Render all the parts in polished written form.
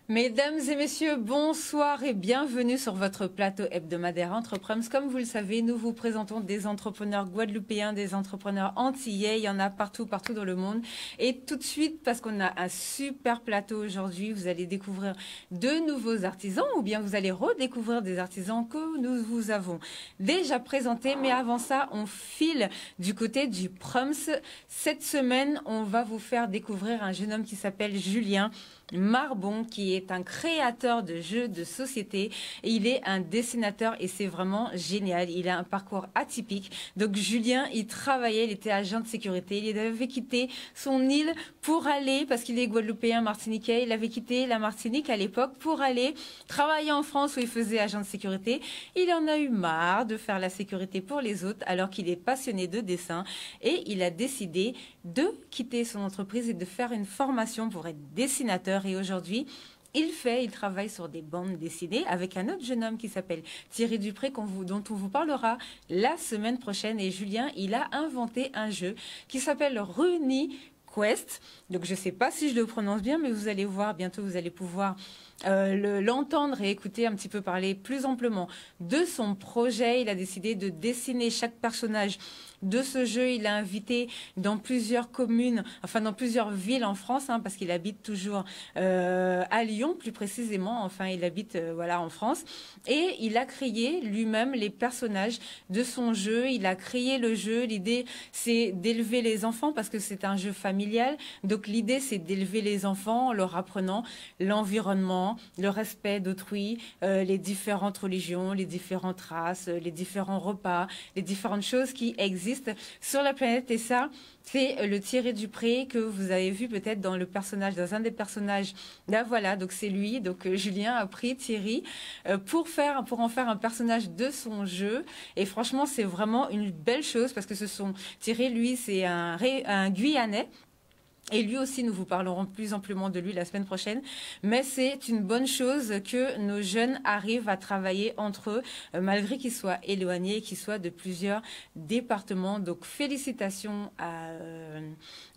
Mesdames et messieurs, bonsoir et bienvenue sur votre plateau hebdomadaire Entreprenems. Comme vous le savez, nous vous présentons des entrepreneurs guadeloupéens, des entrepreneurs antillais. Il y en a partout dans le monde. Et tout de suite, parce qu'on a un super plateau aujourd'hui, vous allez découvrir de nouveaux artisans ou bien vous allez redécouvrir des artisans que nous vous avons déjà présentés. Mais avant ça, on file du côté du Proms. Cette semaine, on va vous faire découvrir un jeune homme qui s'appelle Julien Marbon, qui est un créateur de jeux de société et il est un dessinateur et c'est vraiment génial. Il a un parcours atypique. Donc Julien, il travaillait, il était agent de sécurité. Il avait quitté son île pour aller, parce qu'il est guadeloupéen, martiniquais, il avait quitté la Martinique à l'époque pour aller travailler en France où il faisait agent de sécurité. Il en a eu marre de faire la sécurité pour les autres alors qu'il est passionné de dessin et il a décidé de quitter son entreprise et de faire une formation pour être dessinateur. Et aujourd'hui, il travaille sur des bandes dessinées avec un autre jeune homme qui s'appelle Thierry Dupré, dont on vous parlera la semaine prochaine. Et Julien, il a inventé un jeu qui s'appelle RuniQuest. Donc, je ne sais pas si je le prononce bien, mais vous allez voir, bientôt, vous allez pouvoir l'entendre et écouter un petit peu parler plus amplement de son projet. Il a décidé de dessiner chaque personnage de ce jeu. Il a invité dans plusieurs communes, enfin dans plusieurs villes en France, parce qu'il habite toujours à Lyon, plus précisément. Enfin, il habite voilà en France. Et il a créé lui-même les personnages de son jeu. Il a créé le jeu. L'idée, c'est d'élever les enfants parce que c'est un jeu familial. Donc l'idée, c'est d'élever les enfants en leur apprenant l'environnement, le respect d'autrui, les différentes religions, les différentes races, les différents repas, les différentes choses qui existent sur la planète. Et ça, c'est le Thierry Dupré que vous avez vu peut-être dans un des personnages. Là, voilà, donc c'est lui. Donc Julien a pris Thierry pour en faire un personnage de son jeu. Et franchement, c'est vraiment une belle chose parce que Thierry, lui, c'est un Guyanais. Et lui aussi, nous vous parlerons plus amplement de lui la semaine prochaine. Mais c'est une bonne chose que nos jeunes arrivent à travailler entre eux, malgré qu'ils soient éloignés, qu'ils soient de plusieurs départements. Donc, félicitations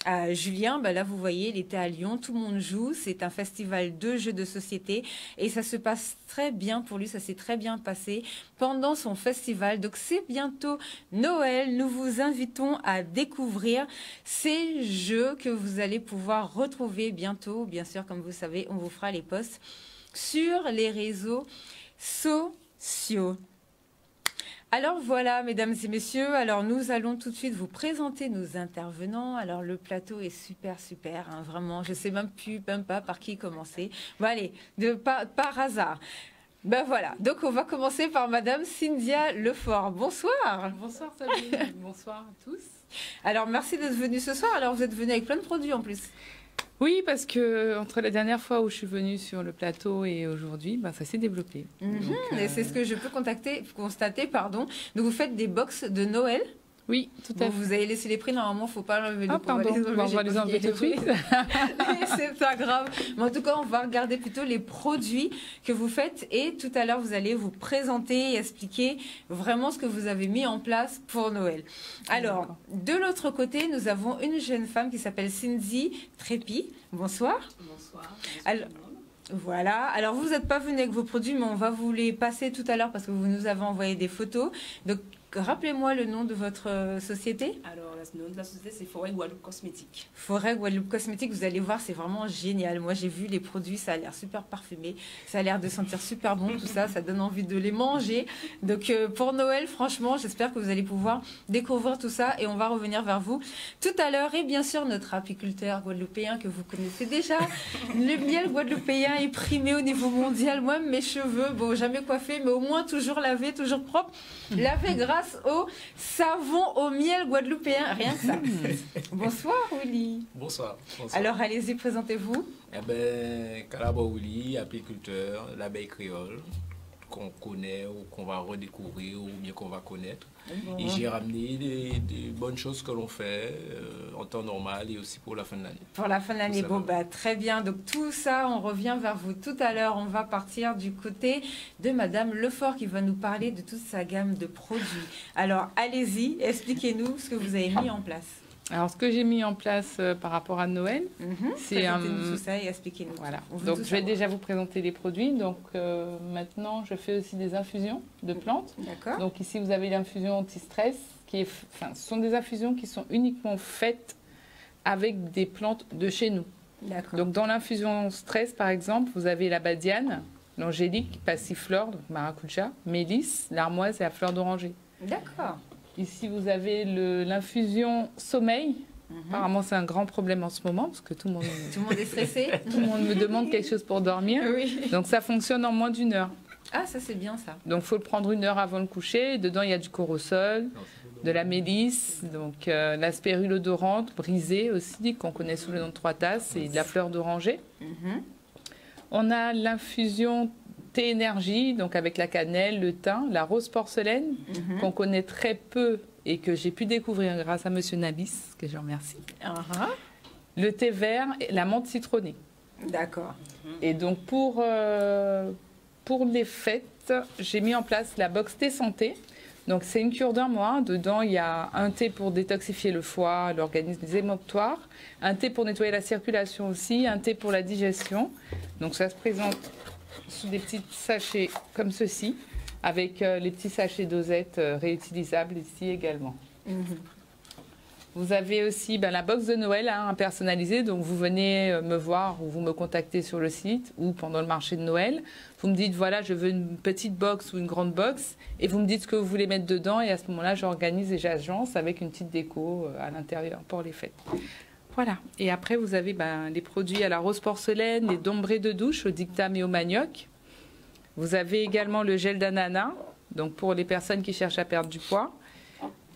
à Julien. Là, vous voyez, il était à Lyon. Tout le monde joue. C'est un festival de jeux de société. Et ça se passe très bien pour lui. Ça s'est très bien passé pendant son festival. Donc, c'est bientôt Noël. Nous vous invitons à découvrir ces jeux que vous allez pouvoir retrouver bientôt. Bien sûr, comme vous savez, on vous fera les posts sur les réseaux sociaux. Alors voilà, mesdames et messieurs, alors nous allons tout de suite vous présenter nos intervenants. Alors le plateau est super, vraiment, je ne sais même pas par qui commencer. Bon allez, par hasard. Ben voilà, donc on va commencer par Madame Cynthia Lefort. Bonsoir. Bonsoir Sabine, bonsoir à tous. Alors merci d'être venue ce soir. Alors vous êtes venue avec plein de produits en plus. Oui, parce que entre la dernière fois où je suis venue sur le plateau et aujourd'hui, ça s'est développé. Et c'est ce que je peux constater. Donc vous faites des box de Noël. Oui, tout à fait. Vous avez laissé les prix, normalement, il ne faut pas l'enlever. Pardon, on va les enlever tout de suite. C'est pas grave. Mais en tout cas, on va regarder plutôt les produits que vous faites. Et tout à l'heure, vous allez vous présenter et expliquer vraiment ce que vous avez mis en place pour Noël. Alors, de l'autre côté, nous avons une jeune femme qui s'appelle Cindy Trépi. Bonsoir. Bonsoir. Alors, voilà. Alors, vous n'êtes pas venu avec vos produits, mais on va vous les passer tout à l'heure parce que vous nous avez envoyé des photos. Donc, rappelez-moi le nom de votre société. Alors, le nom de la société, c'est Forêt Guadeloupe Cosmétique. Forêt Guadeloupe Cosmétique, vous allez voir, c'est vraiment génial. Moi, j'ai vu les produits, ça a l'air super parfumé, ça a l'air de sentir super bon, tout ça, ça donne envie de les manger. Donc, pour Noël, franchement, j'espère que vous allez pouvoir découvrir tout ça et on va revenir vers vous tout à l'heure. Et bien sûr, notre apiculteur guadeloupéen que vous connaissez déjà. Le miel guadeloupéen est primé au niveau mondial. Moi, mes cheveux, bon, jamais coiffés, mais au moins toujours lavés, toujours propres. Lavés grâce au savon au miel guadeloupéen, rien que ça. Bonsoir Willy. Bonsoir. Alors allez-y, présentez-vous. Eh bien, Calabo Willy, apiculteur, l'abeille créole, qu'on connaît ou qu'on va redécouvrir ou bien qu'on va connaître. Et j'ai ramené des bonnes choses que l'on fait en temps normal et aussi pour la fin de l'année. Pour la fin de l'année, bon, très bien. Donc tout ça, on revient vers vous tout à l'heure. On va partir du côté de Madame Lefort qui va nous parler de toute sa gamme de produits. Alors allez-y, expliquez-nous ce que vous avez mis en place. Alors, ce que j'ai mis en place par rapport à Noël, c'est Présentez-nous tout ça et expliquez-nous. Voilà. On veut Donc, tout je vais savoir. déjà vous présenter les produits. Donc, maintenant, je fais aussi des infusions de plantes. D'accord. Donc, ici, vous avez l'infusion anti-stress. Ce sont des infusions qui sont uniquement faites avec des plantes de chez nous. D'accord. Donc, dans l'infusion stress, par exemple, vous avez la badiane, l'angélique, passiflore, donc maracuja, mélisse, l'armoise et la fleur d'oranger. D'accord. Ici, vous avez l'infusion sommeil. Apparemment, c'est un grand problème en ce moment parce que tout le monde est stressé. tout le monde me demande quelque chose pour dormir. Oui. Donc, ça fonctionne en moins d'1 heure. Ah, ça c'est bien ça. Donc, il faut le prendre 1 heure avant le coucher. Dedans, il y a du corosol, de la mélisse, donc la spérule odorante, brisée aussi, qu'on connaît sous le nom de 3 tasses, et de la fleur d'oranger. On a l'infusion thé énergie, donc avec la cannelle, le thym, la rose porcelaine, qu'on connaît très peu et que j'ai pu découvrir grâce à Monsieur Nabis, que je remercie. Le thé vert et la menthe citronnée. D'accord. Et donc, pour les fêtes, j'ai mis en place la box thé santé. Donc, c'est une cure d'1 mois. Dedans, il y a un thé pour détoxifier le foie, l'organisme, les émoctoires. Un thé pour nettoyer la circulation aussi. Un thé pour la digestion. Donc, ça se présente sous des petits sachets comme ceci, avec les petits sachets dosettes réutilisables ici également. Vous avez aussi la box de Noël personnalisée. Donc, vous venez me voir ou vous me contactez sur le site ou pendant le marché de Noël. Vous me dites, voilà, je veux une petite box ou une grande box. Et vous me dites ce que vous voulez mettre dedans. Et à ce moment-là, j'organise et j'agence avec une petite déco à l'intérieur pour les fêtes. Voilà. Et après, vous avez les produits à la rose porcelaine, les dombrés de douche au dictame et au manioc. Vous avez également le gel d'ananas, donc pour les personnes qui cherchent à perdre du poids.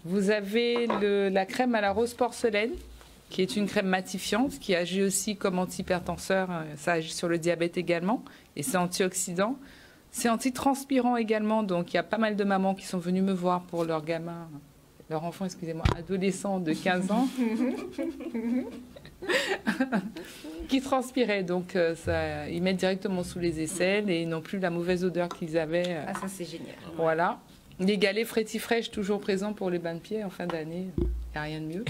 Vous avez la crème à la rose porcelaine, qui est une crème matifiante, qui agit aussi comme antihypertenseur. Ça agit sur le diabète également, et c'est antioxydant. C'est antitranspirant également, donc il y a pas mal de mamans qui sont venues me voir pour leur gamin, leur enfant, excusez-moi, adolescent de 15 ans, qui transpiraient. Donc, ils mettent directement sous les aisselles et ils n'ont plus la mauvaise odeur qu'ils avaient. Ah, ça c'est génial. Voilà. Les galets Frétifresh toujours présents pour les bains de pieds en fin d'année. Il n'y a rien de mieux.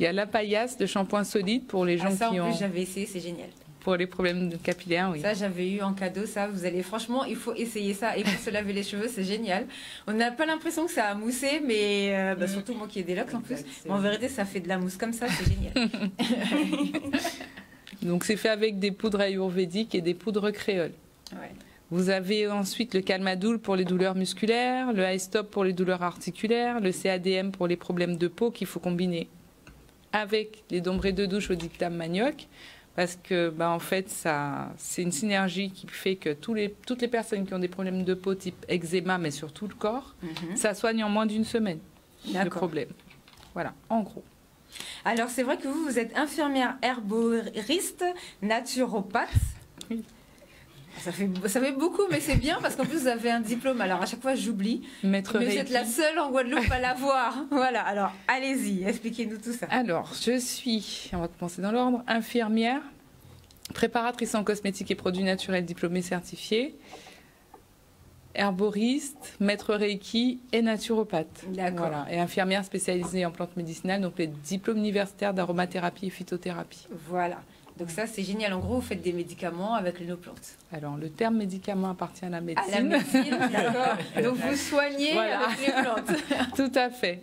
Il y a la paillasse de shampoing solide pour les gens ça, qui en ont... plus, j'avais essayé, c'est génial. Pour les problèmes capillaires, oui. Ça, j'avais eu en cadeau, ça. Vous allez, franchement, il faut essayer ça. Et pour se laver les cheveux, c'est génial. On n'a pas l'impression que ça a moussé, mais surtout moi qui ai des locks en plus. Mais en vérité, ça fait de la mousse comme ça, c'est génial. Donc, c'est fait avec des poudres ayurvédiques et des poudres créoles. Ouais. Vous avez ensuite le Calmadoul pour les douleurs musculaires, le High Stop pour les douleurs articulaires, le CADM pour les problèmes de peau qu'il faut combiner avec les dombrés de douche au dictame manioc. Parce que, en fait, c'est une synergie qui fait que toutes les personnes qui ont des problèmes de peau type eczéma, mais sur tout le corps, ça soigne en moins d'1 semaine le problème. Voilà, en gros. Alors, c'est vrai que vous êtes infirmière herboriste, naturopathe. Oui. Ça fait beaucoup, mais c'est bien parce qu'en plus, vous avez un diplôme. Alors, à chaque fois, j'oublie. Mais vous êtes la seule en Guadeloupe à l'avoir. Voilà, alors, allez-y, expliquez-nous tout ça. Alors, je suis, on va commencer dans l'ordre, infirmière, préparatrice en cosmétiques et produits naturels diplômée certifiée, herboriste, maître Reiki et naturopathe. D'accord. Voilà. Et infirmière spécialisée en plantes médicinales, donc les diplômes universitaires d'aromathérapie et phytothérapie. Voilà. Donc ça, c'est génial. En gros, vous faites des médicaments avec nos plantes. Alors, le terme médicament appartient à la médecine. À la médecine, d'accord. Donc, vous soignez avec les plantes. Tout à fait.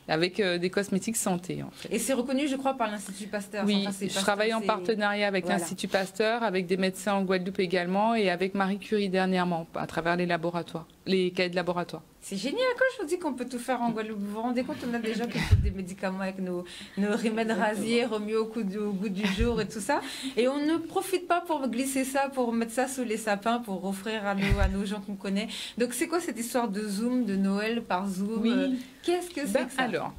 Avec des cosmétiques santé, en fait. Et c'est reconnu, je crois, par l'Institut Pasteur. Oui, je travaille en partenariat avec l'Institut Pasteur, avec des médecins en Guadeloupe également, et avec Marie Curie dernièrement, à travers les laboratoires, les cahiers de laboratoire. C'est génial, quand je vous dis qu'on peut tout faire en Guadeloupe. Vous vous rendez compte, on a des gens qui font des médicaments avec nos remèdes rasiers remis au goût du jour et tout ça. Et on ne profite pas pour glisser ça, pour mettre ça sous les sapins, pour offrir à nos gens qu'on connaît. Donc c'est quoi cette histoire de Zoom, de Noël par Zoom? Oui. Qu'est-ce que c'est que ça? Alors,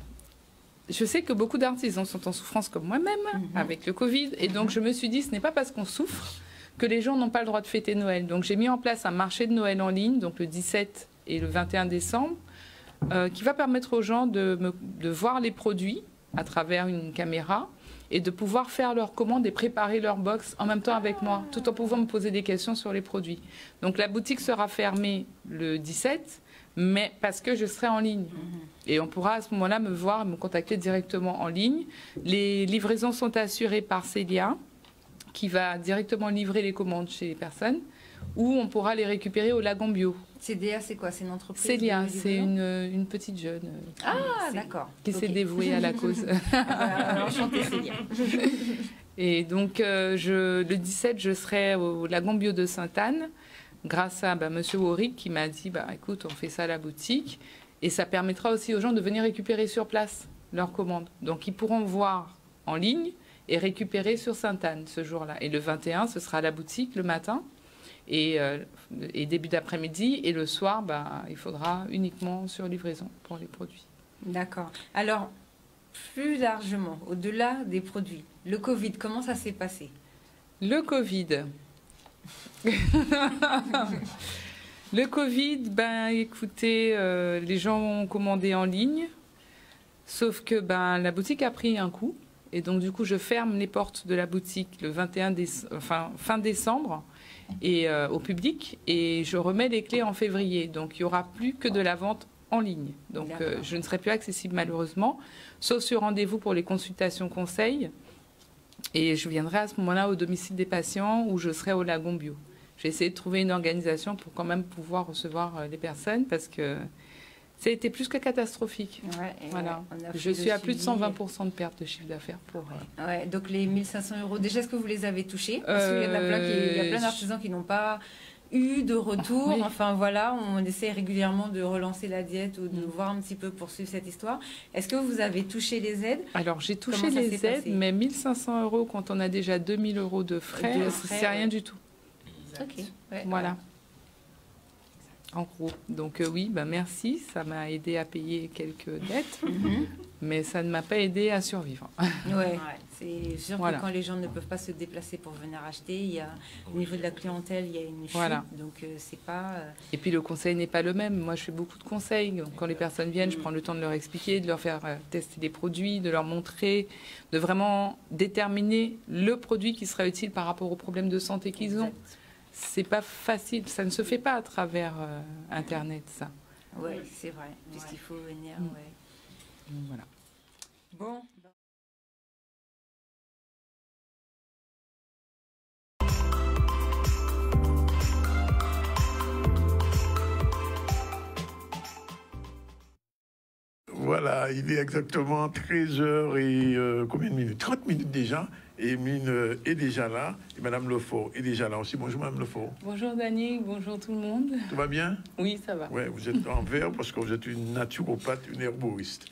je sais que beaucoup d'artisans sont en souffrance comme moi-même avec le Covid. Et donc je me suis dit, ce n'est pas parce qu'on souffre que les gens n'ont pas le droit de fêter Noël. Donc j'ai mis en place un marché de Noël en ligne, donc le 17 et le 21 décembre, qui va permettre aux gens de voir les produits à travers une caméra et de pouvoir faire leurs commandes et préparer leur box en même temps avec moi, tout en pouvant me poser des questions sur les produits. Donc la boutique sera fermée le 17, mais parce que je serai en ligne. Et on pourra à ce moment-là me voir, me contacter directement en ligne. Les livraisons sont assurées par Célia, qui va directement livrer les commandes chez les personnes, ou on pourra les récupérer au Lagon Bio. CDA, c'est quoi? C'est une entreprise? Célia, c'est une petite jeune d'accord. qui s'est dévouée à la cause. Enchantée, Célia. Et donc, le 17, je serai au Lagon Bio de Sainte-Anne, grâce à Monsieur Warwick qui m'a dit, écoute, on fait ça à la boutique. Et ça permettra aussi aux gens de venir récupérer sur place leurs commandes. Donc, ils pourront voir en ligne et récupérer sur Sainte-Anne ce jour-là. Et le 21, ce sera à la boutique le matin et début d'après-midi. Et le soir, il faudra uniquement sur livraison pour les produits. D'accord. Alors, plus largement, au-delà des produits, le Covid, comment ça s'est passé? Le Covid. Le Covid, écoutez, les gens ont commandé en ligne, sauf que la boutique a pris un coup. Et donc, du coup, je ferme les portes de la boutique le 21 fin décembre et, au public. Et je remets les clés en février. Donc, il n'y aura plus que de la vente en ligne. Donc, je ne serai plus accessible malheureusement, sauf sur rendez-vous pour les consultations conseils. Et je viendrai à ce moment-là au domicile des patients où je serai au Lagon Bio. J'ai essayé de trouver une organisation pour quand même pouvoir recevoir les personnes parce que ça a été plus que catastrophique. Voilà. Je suis à plus de 120% de perte de chiffre d'affaires pour... donc les 1 500 €, déjà, est-ce que vous les avez touchés? Parce qu'il y a plein d'artisans qui n'ont pas eu de retour. Oui. Enfin voilà, on essaie régulièrement de relancer la diète ou de voir un petit peu poursuivre cette histoire. Est-ce que vous avez touché les aides? Alors j'ai touché les aides, mais 1 500 € quand on a déjà 2 000 € de frais, c'est rien du tout. Ok. Voilà. En gros. Donc oui, merci. Ça m'a aidé à payer quelques dettes, mais ça ne m'a pas aidé à survivre. C'est sûr que quand les gens ne peuvent pas se déplacer pour venir acheter, il y a, au niveau de la clientèle, il y a une chute. Donc c'est pas... Et puis le conseil n'est pas le même. Moi, je fais beaucoup de conseils. Donc, quand les personnes viennent, je prends le temps de leur expliquer, de leur faire tester les produits, de leur montrer, de vraiment déterminer le produit qui sera utile par rapport aux problèmes de santé qu'ils ont. C'est pas facile, ça ne se fait pas à travers Internet, ça. Oui, c'est vrai, puisqu'il faut venir, Voilà. Bon. Voilà, il est exactement 13h et combien de minutes? 30 minutes déjà. Et Mine est déjà là, et Madame Lefort est déjà là aussi. Bonjour Madame Lefort. Bonjour Dani, bonjour tout le monde. Tout va bien? Oui, ça va. Ouais, vous êtes en vert parce que vous êtes une naturopathe, une herboriste.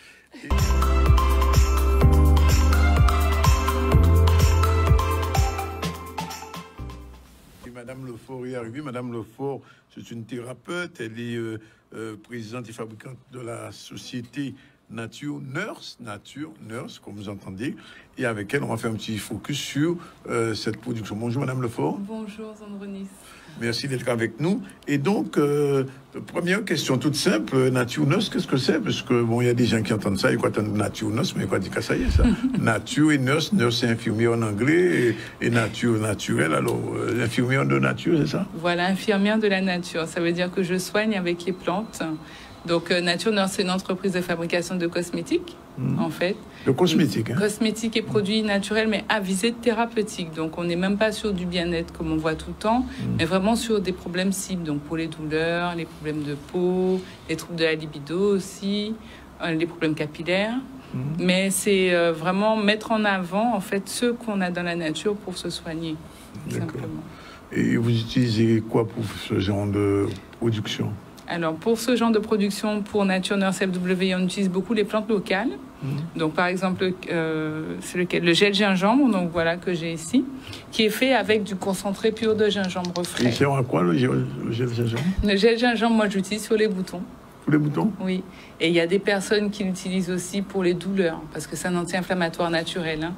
Et Madame Lefort est arrivée. Madame Lefort, c'est une thérapeute. Elle est présidente et fabricante de la société Nature Nurse, comme vous entendez. Et avec elle, on va faire un petit focus sur cette production. Bonjour Madame Lefort. Bonjour Sandronis. Merci d'être avec nous. Et donc, première question toute simple, Nature Nurse, qu'est-ce que c'est? Parce que bon, il y a des gens qui entendent ça, ils entendent Nature Nurse, mais quoi dire que ça y est, ça. Nature et Nurse, Nurse c'est infirmière en anglais, et Nature, naturelle. Alors, infirmière de nature, c'est ça? Voilà, infirmière de la nature. Ça veut dire que je soigne avec les plantes. Donc, Nature Nurse, c'est une entreprise de fabrication de cosmétiques, en fait. De cosmétiques, hein? Cosmétiques et produits naturels, mais à visée thérapeutique. Donc, on n'est même pas sur du bien-être comme on voit tout le temps, mais vraiment sur des problèmes cibles. Donc, pour les douleurs, les problèmes de peau, les troubles de la libido aussi, les problèmes capillaires. Mais c'est vraiment mettre en avant, en fait, ce qu'on a dans la nature pour se soigner, simplement. Et vous utilisez quoi pour ce genre de production? Alors, pour ce genre de production, pour Nature Nurse FW, on utilise beaucoup les plantes locales. Donc, par exemple, c'est le gel gingembre, donc voilà, que j'ai ici, qui est fait avec du concentré pur de gingembre frais. Et c'est à quoi le gel gingembre? Le gel gingembre, moi, j'utilise sur les boutons. Pour les boutons? Oui. Et il y a des personnes qui l'utilisent aussi pour les douleurs, parce que c'est un anti-inflammatoire naturel. Hein.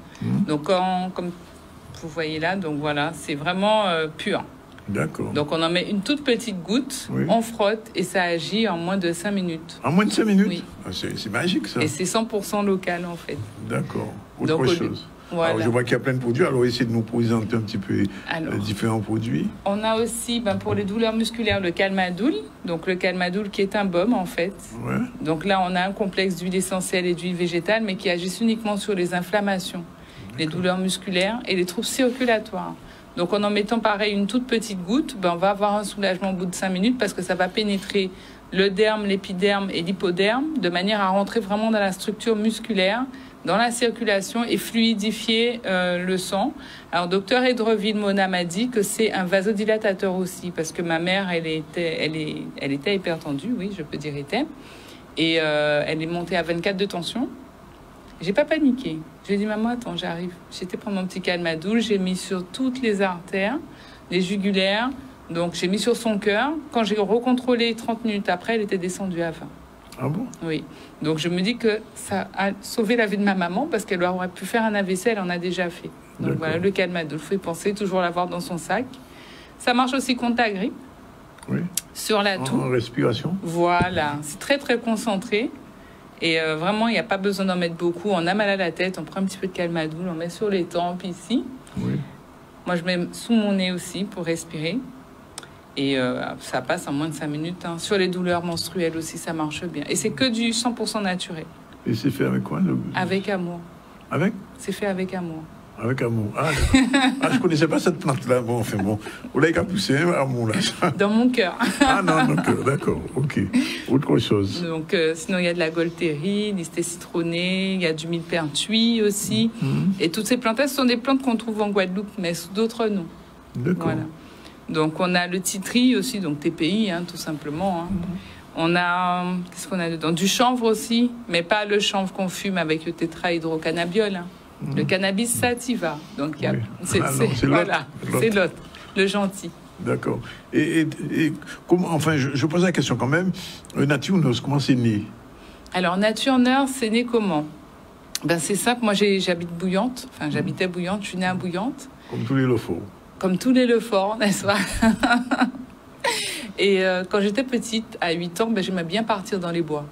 Donc, comme vous voyez là, donc voilà, c'est vraiment pur. D'accord. Donc, on en met une toute petite goutte, on frotte et ça agit en moins de 5 minutes. En moins de 5 minutes? Oui. Ah, c'est magique, ça. Et c'est 100% local, en fait. D'accord. Donc, Autre chose. Voilà. Alors, je vois qu'il y a plein de produits. Alors, essayez de nous présenter un petit peu les différents produits. On a aussi, pour les douleurs musculaires, le Calmadoul. Donc, le Calmadoul qui est un baume, en fait. Ouais. Donc là, on a un complexe d'huile essentielle et d'huile végétale, mais qui agissent uniquement sur les inflammations, les douleurs musculaires et les troubles circulatoires. Donc, en mettant pareil une toute petite goutte, on va avoir un soulagement au bout de 5 minutes parce que ça va pénétrer le derme, l'épiderme et l'hypoderme de manière à rentrer vraiment dans la structure musculaire, dans la circulation et fluidifier le sang. Alors, docteur Edreville Mona m'a dit que c'est un vasodilatateur aussi parce que ma mère, elle était hypertendue, oui, je peux dire était, et elle est montée à 24 de tension. J'ai pas paniqué. J'ai dit, maman, attends, j'arrive. J'étais prendre mon petit Calmadoul, j'ai mis sur toutes les artères, les jugulaires, donc j'ai mis sur son cœur. Quand j'ai recontrôlé 30 minutes après, elle était descendue à 20. Ah bon? Oui. Donc je me dis que ça a sauvé la vie de ma maman parce qu'elle aurait pu faire un AVC, elle en a déjà fait. Donc voilà, le Calmadoul, il faut y penser, toujours l'avoir dans son sac. Ça marche aussi contre la grippe. Oui. Sur la toux. En respiration. Voilà, c'est très très concentré. Et vraiment, il n'y a pas besoin d'en mettre beaucoup. On a mal à la tête, on prend un petit peu de Calmadoul, on met sur les tempes ici. Oui. Moi, je mets sous mon nez aussi pour respirer. Et ça passe en moins de 5 minutes. Hein. Sur les douleurs menstruelles aussi, ça marche bien. Et c'est que du 100% naturel. Et c'est fait avec quoi? Avec amour. Avec? C'est fait avec amour. Avec amour. Ah, je connaissais pas cette plante-là. Bon, enfin bon. Vous l'avez qu'à pousser, amour, là. Dans mon cœur. Ah non, donc, d'accord, ok. Autre chose. Donc, sinon, il y a de la golterie, l'isté citronné, il y a du millepertuis aussi. Et toutes ces plantes-là, ce sont des plantes qu'on trouve en Guadeloupe, mais sous d'autres noms. D'accord. Voilà. Donc, on a le titri aussi, donc TPI, hein, tout simplement. Hein. On a, qu'est-ce qu'on a dedans? Du chanvre aussi, mais pas le chanvre qu'on fume avec le tétrahydrocannabiol. Hein. Le cannabis sativa. Donc, il y a, c'est voilà, c'est l'autre, le gentil. D'accord. Et comment, enfin, je pose la question quand même. Nature Nurse, comment c'est né? Alors, Nature Nurse, c'est né comment? C'est simple. Moi, j'habite Bouillante. Enfin, j'habitais Bouillante. Je suis née à Bouillante. Comme tous les Leforts. Comme tous les Leforts, n'est-ce pas? Et quand j'étais petite, à 8 ans, j'aimais bien partir dans les bois.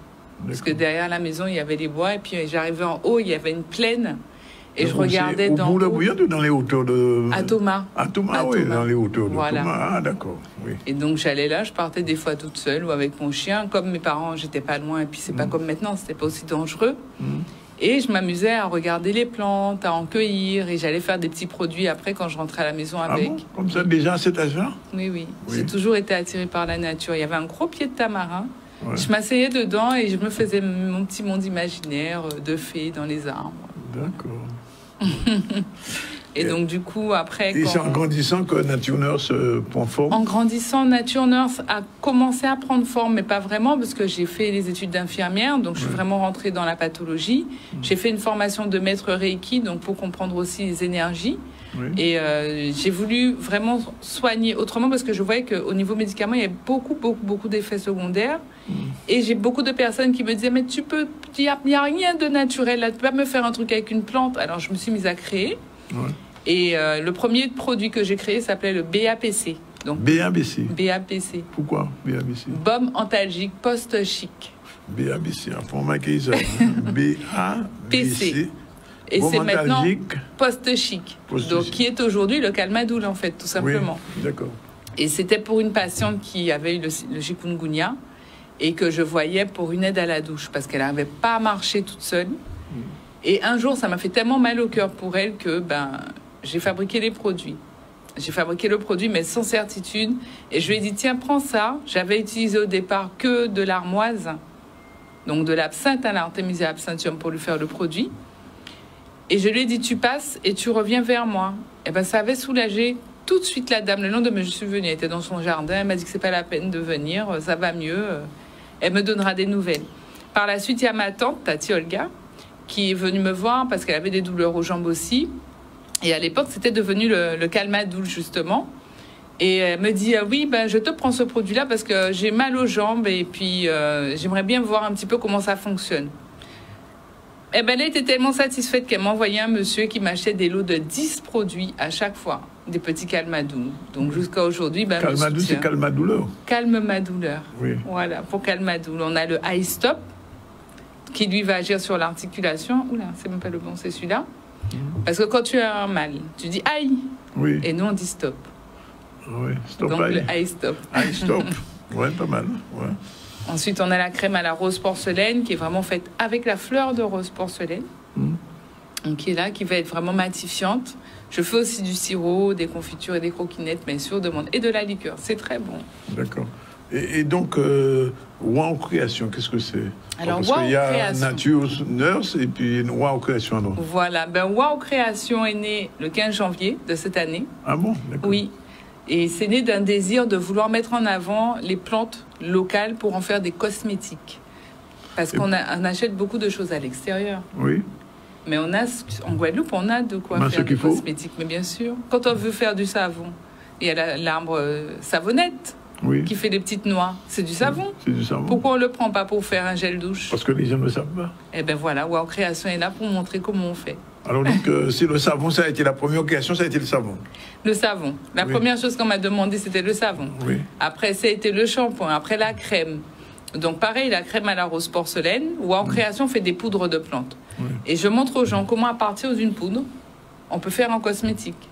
Parce que derrière la maison, il y avait les bois. Et puis, j'arrivais en haut, il y avait une plaine. Et je regardais dans... Au bout de Bouillante ou dans les hauteurs de... À Thomas. À Thomas, oui, dans les hauteurs de voilà. Thomas. Ah, d'accord, oui. Et donc, j'allais là, je partais des fois toute seule ou avec mon chien. Comme mes parents, j'étais pas loin. Et puis, c'est pas comme maintenant, c'était pas aussi dangereux. Et je m'amusais à regarder les plantes, à en cueillir. Et j'allais faire des petits produits après quand je rentrais à la maison avec. Ah bon? Comme ça, déjà à cet âge-là? Oui, oui. J'ai toujours été attirée par la nature. Il y avait un gros pied de tamarin. Ouais. Je m'asseyais dedans et je me faisais mon petit monde imaginaire de fées dans les arbres. D'accord. Et donc, du coup, après... Et c'est en grandissant que Nature Nurse prend forme? En grandissant, Nature Nurse a commencé à prendre forme, mais pas vraiment, parce que j'ai fait les études d'infirmière, donc je suis vraiment rentrée dans la pathologie. J'ai fait une formation de maître Reiki, donc pour comprendre aussi les énergies. Oui. Et j'ai voulu vraiment soigner autrement, parce que je voyais qu'au niveau médicament, il y avait beaucoup d'effets secondaires. Et j'ai beaucoup de personnes qui me disaient, mais il n'y a rien de naturel là, tu peux pas me faire un truc avec une plante. Alors je me suis mise à créer. Ouais. Et le premier produit que j'ai créé s'appelait le BAPC. Donc, BAPC. BAPC. Pourquoi BAPC? Baume antalgique post-chic. BAPC, pour marquer ça. BAPC. Et c'est maintenant post-chic. Donc, qui est aujourd'hui le Calmadoul, en fait, tout simplement. Oui, d'accord. Et c'était pour une patiente qui avait eu le chikungunya et que je voyais pour une aide à la douche parce qu'elle n'arrivait pas à marcher toute seule. Et un jour, ça m'a fait tellement mal au cœur pour elle que j'ai fabriqué les produits. J'ai fabriqué le produit, mais sans certitude. Et je lui ai dit, tiens, prends ça. J'avais utilisé au départ que de l'armoise, donc de l'absinthe, l'Artemisia absinthium pour lui faire le produit. Et je lui ai dit, tu passes et tu reviens vers moi. Et ça avait soulagé tout de suite la dame. Le lendemain, je suis venue, elle était dans son jardin. Elle m'a dit que c'est pas la peine de venir, ça va mieux. Elle me donnera des nouvelles. Par la suite, il y a ma tante, Tati Olga, qui est venue me voir parce qu'elle avait des douleurs aux jambes aussi. Et à l'époque, c'était devenu le Calmadoul, justement. Et elle me dit, oui, je te prends ce produit-là parce que j'ai mal aux jambes et puis j'aimerais bien voir un petit peu comment ça fonctionne. Et elle était tellement satisfaite qu'elle m'a envoyé un monsieur qui m'achetait des lots de 10 produits à chaque fois, des petits Calmadoul. Donc jusqu'à aujourd'hui, Calmadoul, c'est calmadouleur. Calme ma douleur. Oui. Voilà, pour Calmadoul. On a le High Stop qui lui va agir sur l'articulation. Oula, c'est même pas le bon, c'est celui-là. Parce que quand tu as un mal, tu dis aïe. Oui. Et nous, on dit stop. Oui. Stop Donc, aïe. le aïe stop. Aïe, stop. Ouais, pas mal. Ouais. Ensuite, on a la crème à la rose porcelaine qui est vraiment faite avec la fleur de rose porcelaine. Donc, qui est là, qui va être vraiment matifiante. Je fais aussi du sirop, des confitures et des croquinettes, bien sûr, et de la liqueur. C'est très bon. D'accord. Et donc, Wow Création, qu'est-ce que c'est? Alors, parce Wow qu'il y a Création. Nature Nurse et puis Wow Création. Alors. Voilà. Ben, Wow Création est né le 15 janvier de cette année. Ah bon? D'accord. Oui. Et c'est né d'un désir de vouloir mettre en avant les plantes locales pour en faire des cosmétiques. Parce qu'on achète beaucoup de choses à l'extérieur. Oui. Mais on a, en Guadeloupe, on a de quoi Ben, faire ce des qu'il faut. cosmétiques. Mais bien sûr, quand on veut faire du savon, il y a l'arbre savonnette Oui. qui fait des petites noix. C'est du savon. C'est du savon. Pourquoi on ne le prend pas pour faire un gel douche? Parce que les gens ne le savent pas. Eh bien voilà, Wow Création est là pour montrer comment on fait. Alors donc, si le savon, ça a été la première création, ça a été le savon. Le savon. La Oui. première chose qu'on m'a demandé, c'était le savon. Oui. Après, ça a été le shampoing. Après, la crème. Donc, pareil, la crème à la rose porcelaine. Wow Création fait des poudres de plantes. Oui. Et je montre aux gens comment, à partir d'une poudre, on peut faire un cosmétique.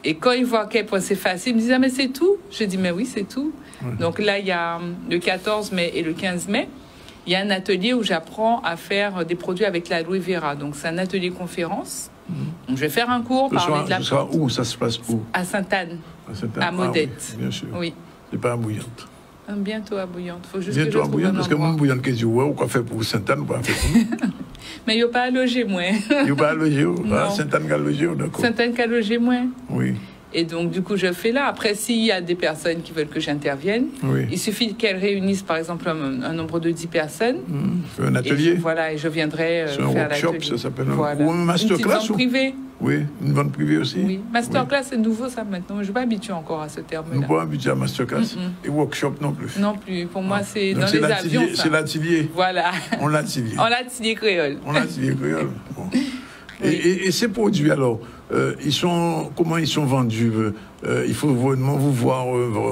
Et quand ils voient à quel point c'est facile, ils me disent « Ah, mais c'est tout ?» Je dis « Mais oui, c'est tout. Oui. Donc là, il y a le 14 mai et le 15 mai, il y a un atelier où j'apprends à faire des produits avec l'aloe vera. Donc, c'est un atelier conférence. Donc, je vais faire un cours, parler de la Ce sera plante. où? Ça se passe où? À Sainte-Anne, À Sainte-Anne. à Modette. Ah, oui, bien sûr. Oui. C'est pas à Bouillante. Bientôt à Bouillante. Faut juste que Bientôt je à trouve Bouillante, un parce que endroit. mon Bouillante, qu'est-ce que ouais, ou quoi faire pour Sainte-Anne, ou quoi faire pour nous? Mais il n'y a pas à loger, moi. Il n'y a pas à loger, Non. Sainte-Anne qui a logé, d'accord. Sainte-Anne qu'à loger, moi. Oui, Et donc, du coup, je fais là. Après, s'il y a des personnes qui veulent que j'intervienne, oui. il suffit qu'elles réunissent, par exemple, un nombre de 10 personnes. Fait un Et atelier. voilà, et je viendrai C'est un faire workshop, l'atelier. ça s'appelle Voilà. ou un masterclass Une petite vente privée. Oui, une vente privée aussi. Oui. Masterclass, c'est nouveau, ça, maintenant. Je ne suis pas habituée encore à ce Nous terme-là. pas un budget à masterclass. Et workshop non plus. Non plus. Pour moi, c'est Donc dans c'est les l'atelier, avions, ça. c'est l'atelier. Voilà. On l'atelier. En l'atelier créole. On l'atelier créole. Bon. Et ces produits, alors, comment ils sont vendus? Il faut vraiment vous voir,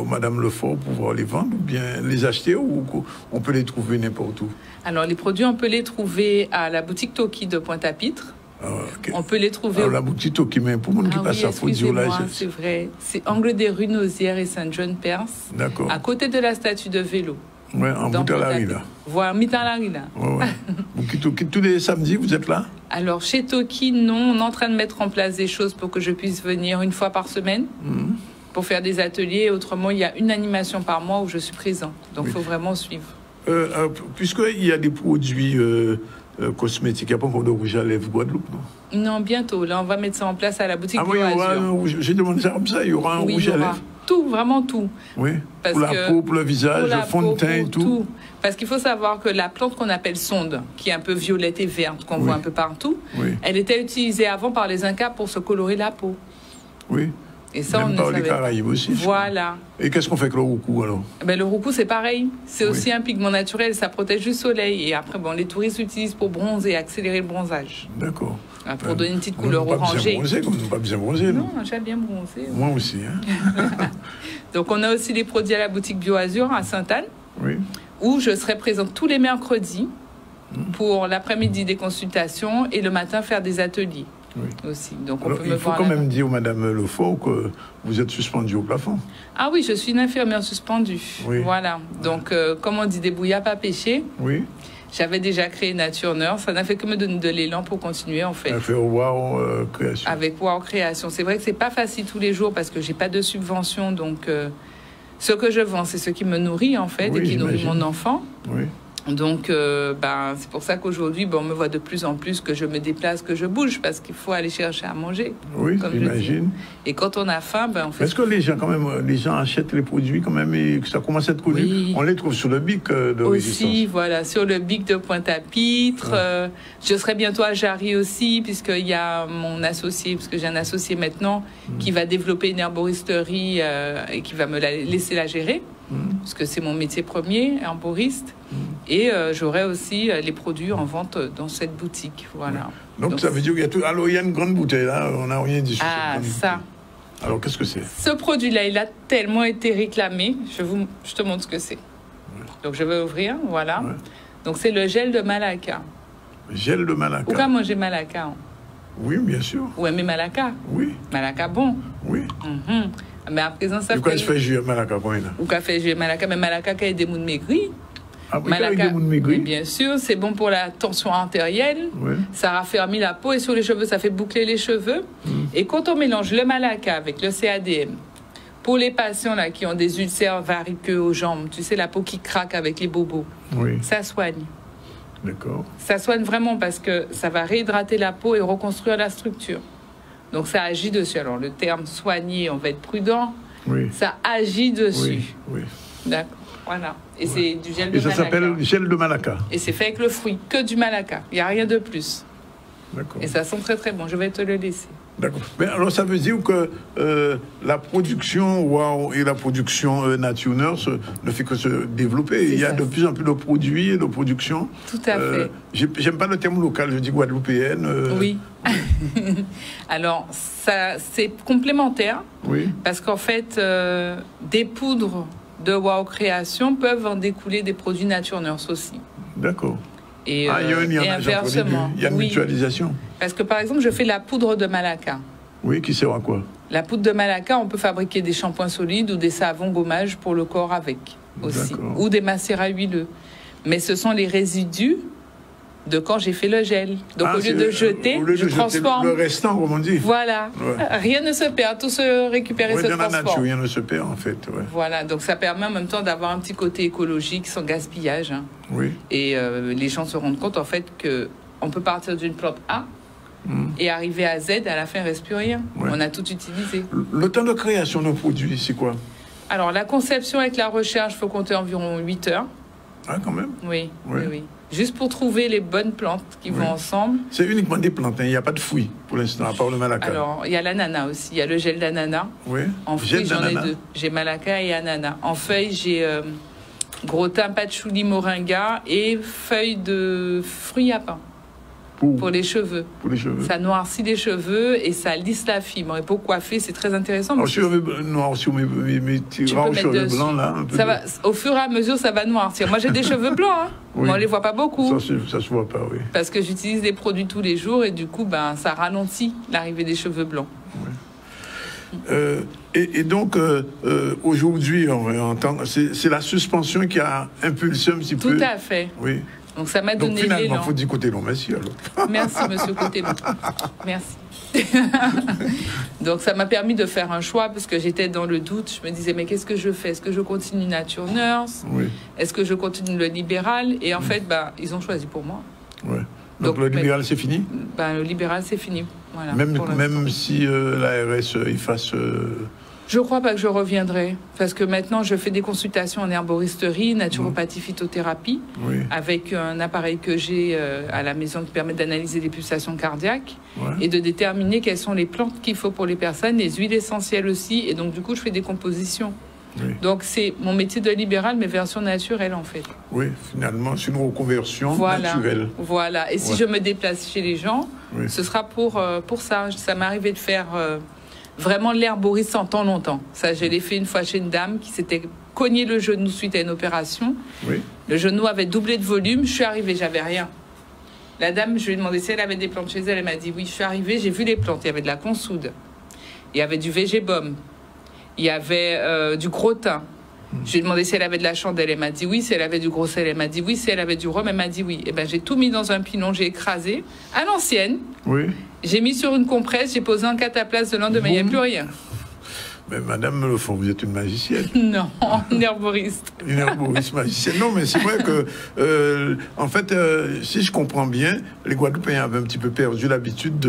Madame Lefort, pour pouvoir les vendre, ou bien les acheter, ou on peut les trouver n'importe où? Alors, les produits, on peut les trouver à la boutique Toki de Pointe-à-Pitre. Ok. On peut les trouver... Alors, la boutique qui met pour le monde qui Ah passe oui, à Faudio, là. excusez-moi, c'est vrai. C'est Angle des rues Nausières et Saint-John-Perse, D'accord. à côté de la statue de vélo. Ouais, en dans Boutalari, Pointe-à-Pitre. là. Voilà, Mitalari, là. Ouais, ouais. Boutique Toki, tous les samedis, vous êtes là? Alors, chez Toki, non, on est en train de mettre en place des choses pour que je puisse venir une fois par semaine pour faire des ateliers. Autrement, il y a une animation par mois où je suis présent. Donc, il faut vraiment suivre. Puisqu'il y a des produits cosmétiques, il n'y a pas encore de rouge à lèvres Guadeloupe, non? Non, bientôt. Là, on va mettre ça en place à la boutique Ah oui, il y aura Bio-Azur. un rouge. J'ai demandé ça comme ça, il y aura un Oui, rouge il y à aura lèvres. tout, vraiment tout. Oui, Parce pour la que- peau, pour le visage, Pour la le fond de peau, teint et pour tout. Parce qu'il faut savoir que la plante qu'on appelle sonde, qui est un peu violette et verte, qu'on Oui. voit un peu partout, Oui, elle était utilisée avant par les Incas pour se colorer la peau. oui. Et ça, on Même ne par les savait pas. Caraïbes aussi. je crois. Voilà. Et qu'est-ce qu'on fait avec le roucou, alors? Ben, le roucou, c'est pareil. C'est Oui. aussi un pigment naturel, ça protège du soleil. Et après, bon, les touristes l'utilisent pour bronzer, accélérer le bronzage. D'accord. Pour donner une petite On couleur n'a pas bien orangée. bronzé, comme on n'a pas bien bronzé, non? Non, j'ai bien bronzé. Moi aussi, hein? Donc, on a aussi les produits à la boutique Bio-Azur à Sainte-Anne, Oui. où je serai présente tous les mercredis pour l'après-midi des consultations et le matin faire des ateliers Oui. aussi. Donc, on Alors, peut il me faut voir quand là-bas. même dire, Madame Lefort, que vous êtes suspendue au plafond. Ah oui, je suis une infirmière suspendue. Oui. Voilà. Donc, comme on dit, débrouillard, pas péché. Oui. J'avais déjà créé Nature Nurse. Ça n'a fait que me donner de l'élan pour continuer, en fait. Elle fait Wow Création. Avec Wow Création. C'est vrai que c'est pas facile tous les jours parce que j'ai pas de subvention. Donc, ce que je vends, c'est ce qui me nourrit, en fait, Oui, et qui nourrit j'imagine. mon enfant. Oui. Donc, c'est pour ça qu'aujourd'hui, on me voit de plus en plus que je me déplace, que je bouge, parce qu'il faut aller chercher à manger. Oui, Comme je j'imagine. Et quand on a faim, on fait... Est-ce que les gens, quand même, les gens achètent les produits quand même et que ça commence à être connu? Oui. On les trouve sur le bic de Aussi, résistance. voilà, sur le Bic de Pointe-à-Pitre. Je serai bientôt à Jarry aussi, puisqu'il y a mon associé, parce que j'ai un associé maintenant, qui va développer une herboristerie et qui va me laisser la gérer, parce que c'est mon métier premier, herboriste. Et j'aurai aussi les produits en vente dans cette boutique. Voilà. Donc, ça veut dire qu'il y a tout. Alors, il y a une grande bouteille là, on n'a rien dit sur Ah, cette grande ça. bouteille. Alors, qu'est-ce que c'est? Ce produit-là, il a tellement été réclamé. Je te montre ce que c'est. Donc, je vais ouvrir. Voilà. Ouais. Donc, c'est le gel de Malacca. Gel de Malacca. Pourquoi manger Malacca? Oui, bien sûr. Ou aimer Malacca. Oui, Malacca bon. oui. Mais à présent, ça Du coup, elle se fait jouer à Malacca quand il a. Ou café jouer Malacca, mais Malacca qui a des mouns maigris. Après, il y a des oui, maigris. bien sûr, c'est bon pour la tension artérielle. Oui. Ça raffermit la peau et sur les cheveux, ça fait boucler les cheveux. Et quand on mélange le Malacca avec le CADM, pour les patients là, qui ont des ulcères variqueux aux jambes, tu sais, la peau qui craque avec les bobos, Oui, ça soigne. d'accord. Ça soigne vraiment parce que ça va réhydrater la peau et reconstruire la structure. Donc ça agit dessus. Alors le terme soigner, on va être prudent. Oui, Ça agit dessus. oui, oui. D'accord. Voilà. Et c'est du gel de Et ça Malacca. s'appelle gel de Malacca. Et c'est fait avec le fruit, que du Malacca. Il n'y a rien de plus. D'accord. Et ça sent très très bon. Je vais te le laisser. D'accord. Mais alors, ça veut dire que la production Wow et la production Nature Nurse ne fait que se développer. Il y a ça. de plus en plus de produits et de production. Tout à fait. J'aime pas le terme local, je dis guadeloupéenne. Oui. Alors, ça, c'est complémentaire Oui, parce qu'en fait, des poudres de Wow Création peuvent en découler des produits Nature Nurse aussi. d'accord. Et, Il y a un lien et entre les deux. inversement. Il y a une Oui. mutualisation. Parce que par exemple, je fais la poudre de Malacca. Oui, qui sert à quoi? La poudre de Malacca, on peut fabriquer des shampoings solides ou des savons gommages pour le corps avec aussi. D'accord. Ou des macérats huileux. Mais ce sont les résidus de quand j'ai fait le gel. Donc Ah, au lieu c'est- de jeter, au lieu je de jeter transforme. le restant, comme on dit. Voilà. Ouais. Rien ne se perd, tout se récupère et Ouais, se dans la nature, transforme. rien ne se perd, en fait. Ouais. Voilà, donc ça permet en même temps d'avoir un petit côté écologique sans gaspillage. Hein. Oui, Et les gens se rendent compte en fait que on peut partir d'une plante A et arriver à Z, à la fin il ne reste plus rien. Ouais. On a tout utilisé. le temps de création d'un produit, c'est quoi? Alors la conception avec la recherche, il faut compter environ 8 heures. Ah, quand même. Oui, Ouais. oui, oui. Juste pour trouver les bonnes plantes qui Ouais. vont ensemble. C'est uniquement des plantes, hein. Il n'y a pas de fruits pour l'instant, à part le Malacca. Alors, il y a l'ananas aussi. Il y a le gel d'ananas. Oui, En gel fruits, j'en ai d'ananas. 2. J'ai Malacca et ananas. En feuilles, j'ai gros thym, patchouli, moringa et feuilles de fruits à pain pour les cheveux. Pour les cheveux. Ça noircit les cheveux et ça lisse la fibre. Et pour coiffer, c'est très intéressant. Alors, parce que sur mes petits Tu peux rares mettre cheveux dessus. blancs, là. Un peu ça va, au fur et à mesure, ça va noircir. Moi, j'ai des cheveux blancs, hein, Oui. mais on les voit pas beaucoup. Ça se voit pas, oui. Parce que j'utilise des produits tous les jours et du coup, ben, ça ralentit l'arrivée des cheveux blancs. Et donc, aujourd'hui, c'est la suspension qui a impulsé un petit peu. Tout à fait. Oui. Donc, ça m'a Donc, donné finalement, l'élan. il faut dire côté long, merci alors. Merci, monsieur Cotello. Merci. Donc, ça m'a permis de faire un choix parce que j'étais dans le doute. Je me disais, mais qu'est-ce que je fais? Est-ce que je continue Nature Nurse? Oui, Est-ce que je continue le libéral? Et en fait, ben, ils ont choisi pour moi. ouais. Donc, le libéral, c'est fini? Ben, le libéral, c'est fini. Voilà, Même pour l'instant. si l'ARS il fasse. Je crois pas que je reviendrai parce que maintenant je fais des consultations en herboristerie, naturopathie, phytothérapie Oui, avec un appareil que j'ai à la maison qui permet d'analyser les pulsations cardiaques ouais. et de déterminer quelles sont les plantes qu'il faut pour les personnes, les huiles essentielles aussi. Et donc du coup je fais des compositions. Oui. Donc c'est mon métier de libéral mais version naturelle en fait. Oui, finalement, c'est une reconversion Voilà. naturelle. Voilà. Et si Ouais. je me déplace chez les gens, Oui. ce sera pour ça. Ça m'est arrivé de faire vraiment l'herboriste en temps longtemps. Ça, je l'ai fait une fois chez une dame qui s'était cogné le genou suite à une opération. Oui, Le genou avait doublé de volume. Je suis arrivée, j'avais rien. La dame, je lui ai demandé si elle avait des plantes chez elle. Elle m'a dit oui. Je suis arrivée, j'ai vu les plantes. Il y avait de la consoude. Il y avait du végébaume. Il y avait du gros thym. Je lui ai demandé si elle avait de la chandelle. Elle m'a dit oui. Si elle avait du gros sel, elle m'a dit oui. Si elle avait du rhum, elle m'a dit oui. Et ben, j'ai tout mis dans un pilon, j'ai écrasé à l'ancienne. oui. J'ai mis sur une compresse, j'ai posé un cataplasme. Le lendemain, il n'y a plus rien. Mais Madame Lefort, vous êtes une magicienne. Non, un herboriste. Une herboriste magicienne. Non, mais c'est vrai que, en fait, si je comprends bien, les Guadeloupéens avaient un petit peu perdu l'habitude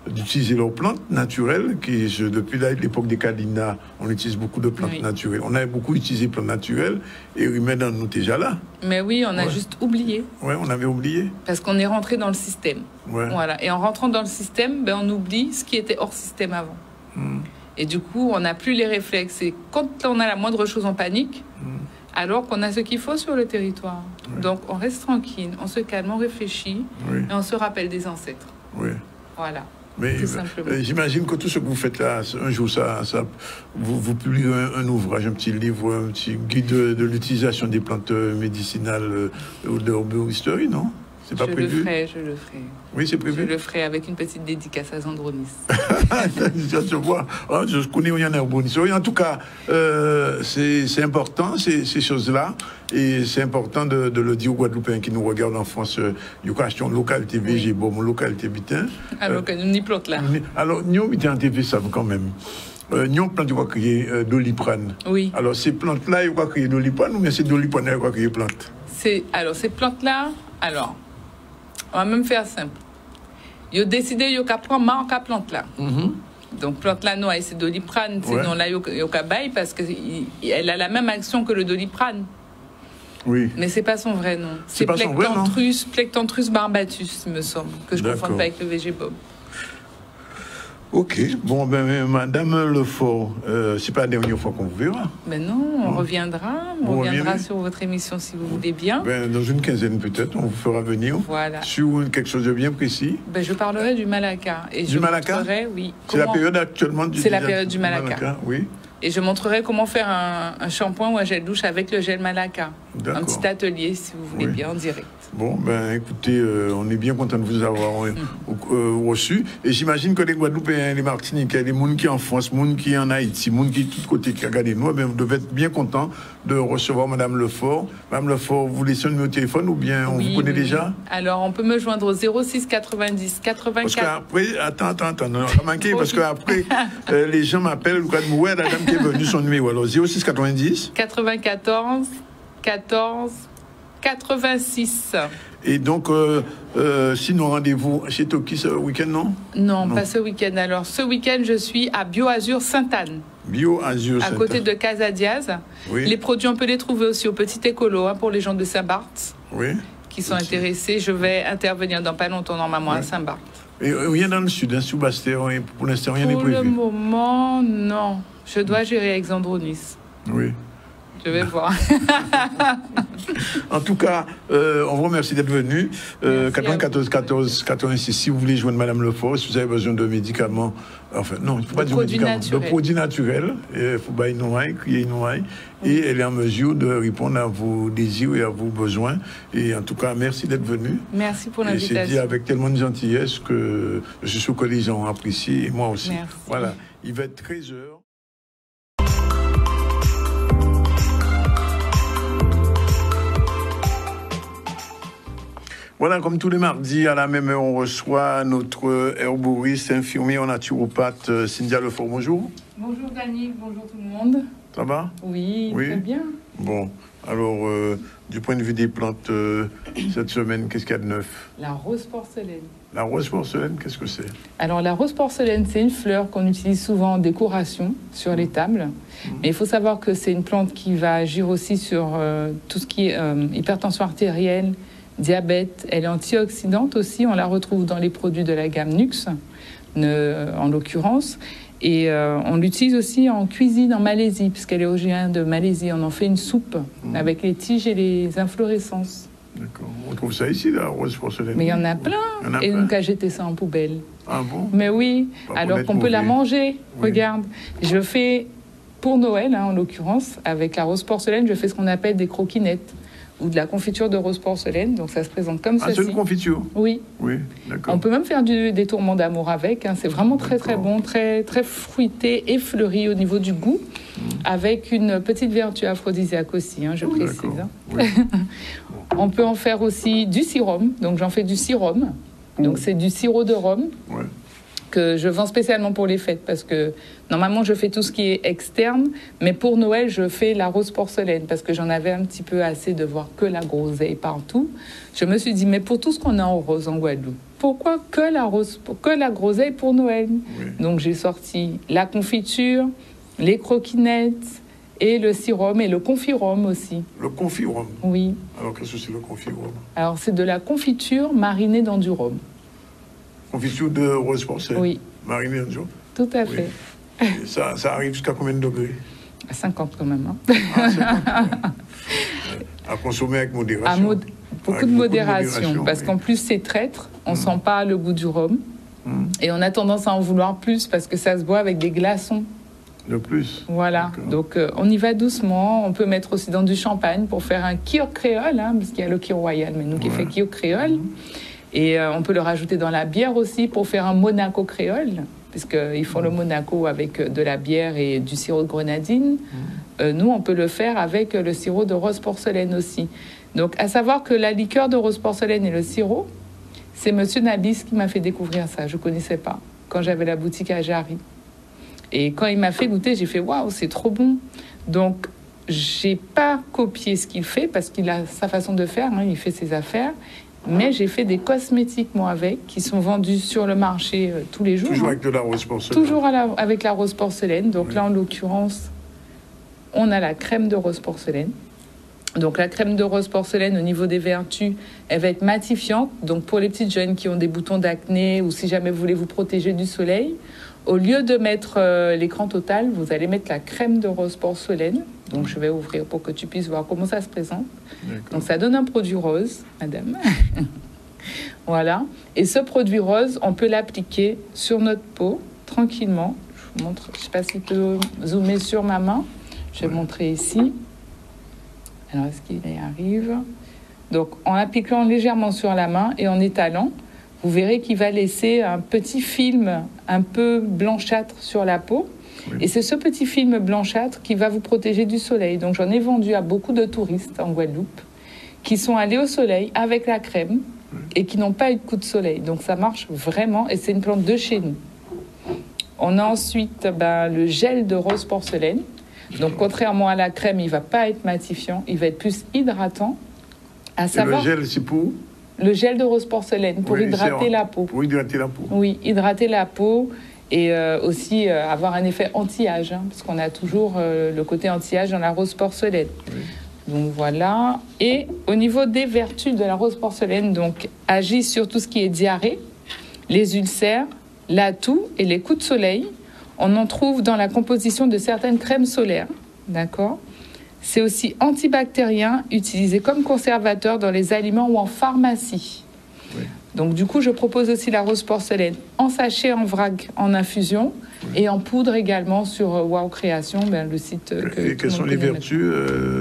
d'utiliser leurs plantes naturelles. Depuis l'époque des Kalina, on utilise beaucoup de plantes Oui. naturelles. On avait beaucoup utilisé plantes naturelles et Remède en nous déjà là. Mais oui, on a Ouais. juste oublié. Ouais, on avait oublié. Parce qu'on est rentré dans le système. Ouais. Voilà. Et en rentrant dans le système, ben, on oublie ce qui était hors système avant. Et du coup, on n'a plus les réflexes. Et quand on a la moindre chose en panique, alors qu'on a ce qu'il faut sur le territoire. Donc, on reste tranquille, on se calme, on réfléchit Oui, et on se rappelle des ancêtres. oui. Voilà. Mais Tout simplement. j'imagine que tout ce que vous faites là, un jour, vous publiez un ouvrage, un petit livre, un petit guide de l'utilisation des plantes médicinales ou de l'herboristerie, non? C'est pas prévu? Je le ferai. Oui, c'est prévu? Je le ferai avec une petite dédicace à Zandronis. Ça se voit. Oh, je connais où il y en a au Bonis. En tout cas, c'est important, ces choses-là. Et c'est important de le dire aux Guadeloupéens qui nous regardent en France. Il y a une question localité VG, bon, localité bitin. Alors, nous n'y plante là. Alors, nous, bitin TV, ça quand même. Nous, plante, il va créer Doliprane. Oui. Alors, ces plantes-là, il va créer Doliprane ou bien c'est Doliprane qui va créer plante? Alors, ces plantes-là, on va même faire simple. Ils ont décidé qu'ils vont prendre marque à plante là. Donc, plante là, noire, c'est Doliprane. Sinon, là, ils vont bailler parce qu'elle a la même action que le Doliprane. Oui. Mais c'est pas son vrai nom. C'est pas son vrai nom. Plectantrus barbatus, il me semble, que je ne confonds pas avec le VG-Bob. Ok, bon, ben, Madame Lefort, c'est pas la dernière fois qu'on vous verra. Ben non, on reviendra. On reviendra sur votre émission si vous voulez bien. Ben, dans une quinzaine peut-être, on vous fera venir. Voilà. Sur quelque chose de bien précis. Ben, je parlerai du Malacca. Et du Malacca? Oui. C'est la période actuellement du C'est la période du Malacca. Oui. Et je montrerai comment faire un shampoing ou un gel douche avec le gel Malacca. Un petit atelier, si vous voulez bien, en direct. Bon, ben écoutez, on est bien content de vous avoir reçu. Et j'imagine que les Guadeloupéens, les Martiniquais, les gens qui sont en France, les gens qui sont en Haïti, les gens qui sont de tous côtés qui regardent nous, ben, vous devez être bien contents de recevoir Madame Lefort. Madame Lefort, vous laissez un numéro de téléphone ou bien on vous connaît déjà? Alors, on peut me joindre au 06 90 84. Parce qu'après, attends, non, pas manqué, parce qu'après, les gens m'appellent, la dame qui est venue, son numéro. Alors, 06 90 94 14 86. Et donc, sinon, rendez-vous chez Toki ce week-end, non? Non, pas ce week-end. Alors, ce week-end, je suis à BioAzur Sainte-Anne. BioAzur Sainte-Anne. À côté de Casa Diaz. Oui. Les produits, on peut les trouver aussi au Petit Écolo, pour les gens de Saint-Barth. Oui. Qui sont intéressés. Je vais intervenir dans pas longtemps, normalement, à Saint-Barth. Et rien dans le sud, sous Bastère, pour l'instant, rien n'est prévu? Pour le moment, non. Je dois gérer avec Zandronis. Oui. Je vais voir. En tout cas, on vous remercie d'être venu. 94 14 86, si vous voulez joindre Madame Lefort, si vous avez besoin de médicaments, enfin non, il ne faut pas dire médicaments, de produits naturels, il faut pas crier une et elle est en mesure de répondre à vos désirs et à vos besoins. Et en tout cas, merci d'être venu. Merci pour l'invitation. Et c'est dit avec tellement de gentillesse que je suis sûr que les gens apprécient, et moi aussi. Merci. Voilà, il va être 13h. Voilà, comme tous les mardis, à la même heure, on reçoit notre herboriste, infirmier en naturopathe, Cynthia Lefort. Bonjour. Bonjour Dani, bonjour tout le monde. Ça va? Oui, très bien. Bon, alors, du point de vue des plantes, cette semaine, qu'est-ce qu'il y a de neuf? La rose porcelaine. La rose porcelaine, qu'est-ce que c'est? Alors, la rose porcelaine, c'est une fleur qu'on utilise souvent en décoration sur les tables. Mais il faut savoir que c'est une plante qui va agir aussi sur tout ce qui est hypertension artérielle, diabète. Elle est antioxydante aussi. On la retrouve dans les produits de la gamme Nux, en l'occurrence. Et on l'utilise aussi en cuisine en Malaisie, puisqu'elle est originaire de Malaisie. On en fait une soupe avec les tiges et les inflorescences. D'accord. On trouve ça ici, la rose porcelaine. Mais il y en a plein. Et donc, à jeter ça en poubelle. Ah bon? Mais oui. Alors qu'on peut la manger. Oui. Regarde. Je fais, pour Noël, en l'occurrence, avec la rose porcelaine, je fais ce qu'on appelle des croquinettes ou de la confiture de rose porcelaine. Donc, ça se présente comme ceci. Ah, c'est une confiture? Oui. Oui, d'accord. On peut même faire des tourments d'amour avec. C'est vraiment très, très bon, très, très fruité et fleuri au niveau du goût, avec une petite vertu aphrodisiaque aussi, je précise. Oui. On peut en faire aussi du sirop. Donc, j'en fais du sirop. Donc, c'est du sirop de rhum. Ouais. Que je vends spécialement pour les fêtes parce que normalement je fais tout ce qui est externe, mais pour Noël je fais la rose porcelaine parce que j'en avais un petit peu assez de voir que la groseille partout. Je me suis dit mais pour tout ce qu'on a en rose en Guadeloupe, pourquoi que la groseille pour Noël? Oui. Donc j'ai sorti la confiture, les croquinettes et le sirop et le confirum aussi. Le confirum? Oui. Alors qu'est-ce que c'est le confirum? Alors c'est de la confiture marinée dans du rhum. Confiture de rose porcelaine? Oui. Marinée en jour? Tout à fait. Ça arrive jusqu'à combien de degrés? À 50 quand même. Ah, 50, à consommer avec modération. Beaucoup de modération. Parce qu'en plus, c'est traître. On ne sent pas le goût du rhum. Et on a tendance à en vouloir plus parce que ça se boit avec des glaçons. De plus. Voilà, D'accord. donc on y va doucement. On peut mettre aussi dans du champagne pour faire un kir créole, hein, parce qu'il y a le kir royal, mais nous qui fait kir créole. Et on peut le rajouter dans la bière aussi pour faire un Monaco créole, puisqu'ils font le Monaco avec de la bière et du sirop de grenadine. Nous, on peut le faire avec le sirop de rose porcelaine aussi. Donc, à savoir que la liqueur de rose porcelaine et le sirop, c'est Monsieur Nabis qui m'a fait découvrir ça. Je ne connaissais pas quand j'avais la boutique à Jarry. Et quand il m'a fait goûter, j'ai fait « Waouh, c'est trop bon !» Donc, j'ai pas copié ce qu'il fait parce qu'il a sa façon de faire, hein, il fait ses affaires. Mais j'ai fait des cosmétiques, moi, avec, qui sont vendus sur le marché tous les jours. Toujours hein. avec de la rose porcelaine. Toujours avec la rose porcelaine. Donc là, en l'occurrence, on a la crème de rose porcelaine. Donc la crème de rose porcelaine, au niveau des vertus, elle va être matifiante. Donc pour les petites jeunes qui ont des boutons d'acné ou si jamais vous voulez vous protéger du soleil, au lieu de mettre l'écran total, vous allez mettre la crème de rose porcelaine. Donc je vais ouvrir pour que tu puisses voir comment ça se présente. Donc ça donne un produit rose, madame. Voilà. Et ce produit rose, on peut l'appliquer sur notre peau tranquillement. Je vous montre, je ne sais pas si tu peux zoomer sur ma main. Je vais montrer ici. Alors, est-ce qu'il y arrive? Donc, en appliquant légèrement sur la main et en étalant, vous verrez qu'il va laisser un petit film un peu blanchâtre sur la peau. Oui. Et c'est ce petit film blanchâtre qui va vous protéger du soleil. Donc, j'en ai vendu à beaucoup de touristes en Guadeloupe qui sont allés au soleil avec la crème et qui n'ont pas eu de coup de soleil. Donc, ça marche vraiment et c'est une plante de chez nous. On a ensuite le gel de rose porcelaine. Donc, contrairement à la crème, il ne va pas être matifiant, il va être plus hydratant. À savoir, et le gel, c'est pour? Le gel de rose porcelaine, pour hydrater la peau. Pour hydrater la peau. Oui, hydrater la peau et aussi avoir un effet anti-âge, hein, parce qu'on a toujours le côté anti-âge dans la rose porcelaine. Oui. Donc, voilà. Et au niveau des vertus de la rose porcelaine, donc, agit sur tout ce qui est diarrhée, les ulcères, la toux et les coups de soleil. On en trouve dans la composition de certaines crèmes solaires, d'accord? C'est aussi antibactérien, utilisé comme conservateur dans les aliments ou en pharmacie. Oui. Donc, du coup, je propose aussi la rose porcelaine en sachet, en vrac, en infusion et en poudre également sur Wow Création, le site que... Et quelles sont les vertus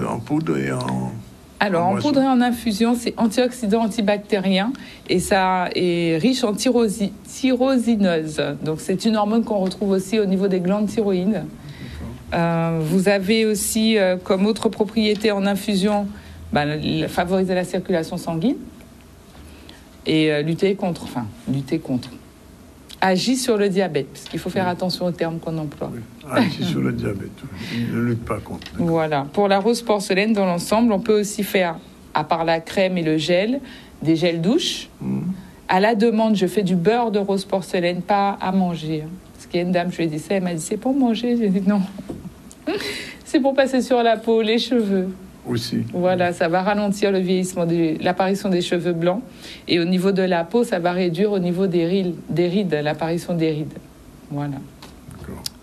en poudre et en... Alors, en poudre et en infusion, c'est antioxydant, antibactérien et ça est riche en tyrosinose. Donc, c'est une hormone qu'on retrouve aussi au niveau des glandes thyroïdes. Vous avez aussi comme autre propriété en infusion, favoriser la circulation sanguine et lutter contre. Agit sur le diabète, parce qu'il faut faire attention aux termes qu'on emploie. Oui. Agit sur le diabète, il ne lutte pas contre. Voilà. Pour la rose porcelaine, dans l'ensemble, on peut aussi faire, à part la crème et le gel, des gels douche. À la demande, je fais du beurre de rose porcelaine, pas à manger. Parce qu'il y a une dame, je lui ai dit ça, elle m'a dit, c'est pour manger. J'ai dit non. C'est pour passer sur la peau, les cheveux. Aussi. Voilà, ça va ralentir le vieillissement, l'apparition des cheveux blancs. Et au niveau de la peau, ça va réduire au niveau des rides, l'apparition des rides. Voilà.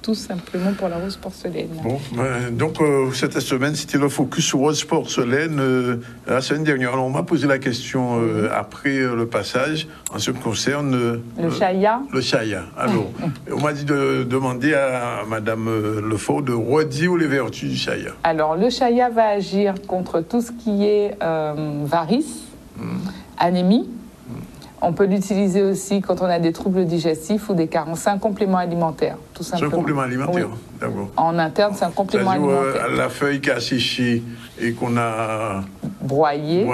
Tout simplement pour la rose porcelaine. Bon, donc cette semaine, c'était le focus rose porcelaine. La semaine dernière, alors, on m'a posé la question après le passage en ce qui concerne... le chaya. Le chaya. Alors, on m'a dit de demander à Madame Lefort de redire les vertus du chaya. Alors, le chaya va agir contre tout ce qui est varices, anémie. On peut l'utiliser aussi quand on a des troubles digestifs ou des carences. C'est un complément alimentaire, tout simplement. C'est un complément alimentaire, oui. D'accord. En interne, c'est un complément alimentaire. La feuille qui a séché et qu'on a broyée,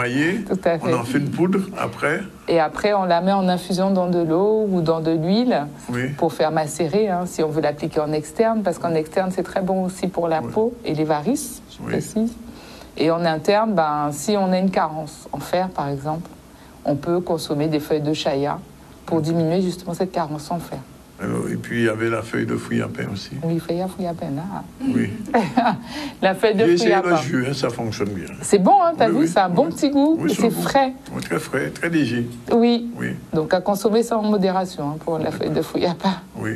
tout à fait. On en fait une poudre après. Et après, on la met en infusion dans de l'eau ou dans de l'huile pour faire macérer, hein, si on veut l'appliquer en externe, parce qu'en externe, c'est très bon aussi pour la peau et les varices, je précise. Et en interne, si on a une carence en fer, par exemple, on peut consommer des feuilles de chaya pour diminuer justement cette carence en fer. Alors, et puis, il y avait la feuille de fruits à pain aussi. Oui, feuille à pain, là. Oui. La feuille de fruits à pain. J'ai essayé le jus, ça fonctionne bien. C'est bon, hein, t'as vu, c'est un bon petit goût. Oui, c'est frais. Oui, très frais, très léger. Oui. Donc, à consommer ça en modération pour la feuille de fruits à pain. Oui.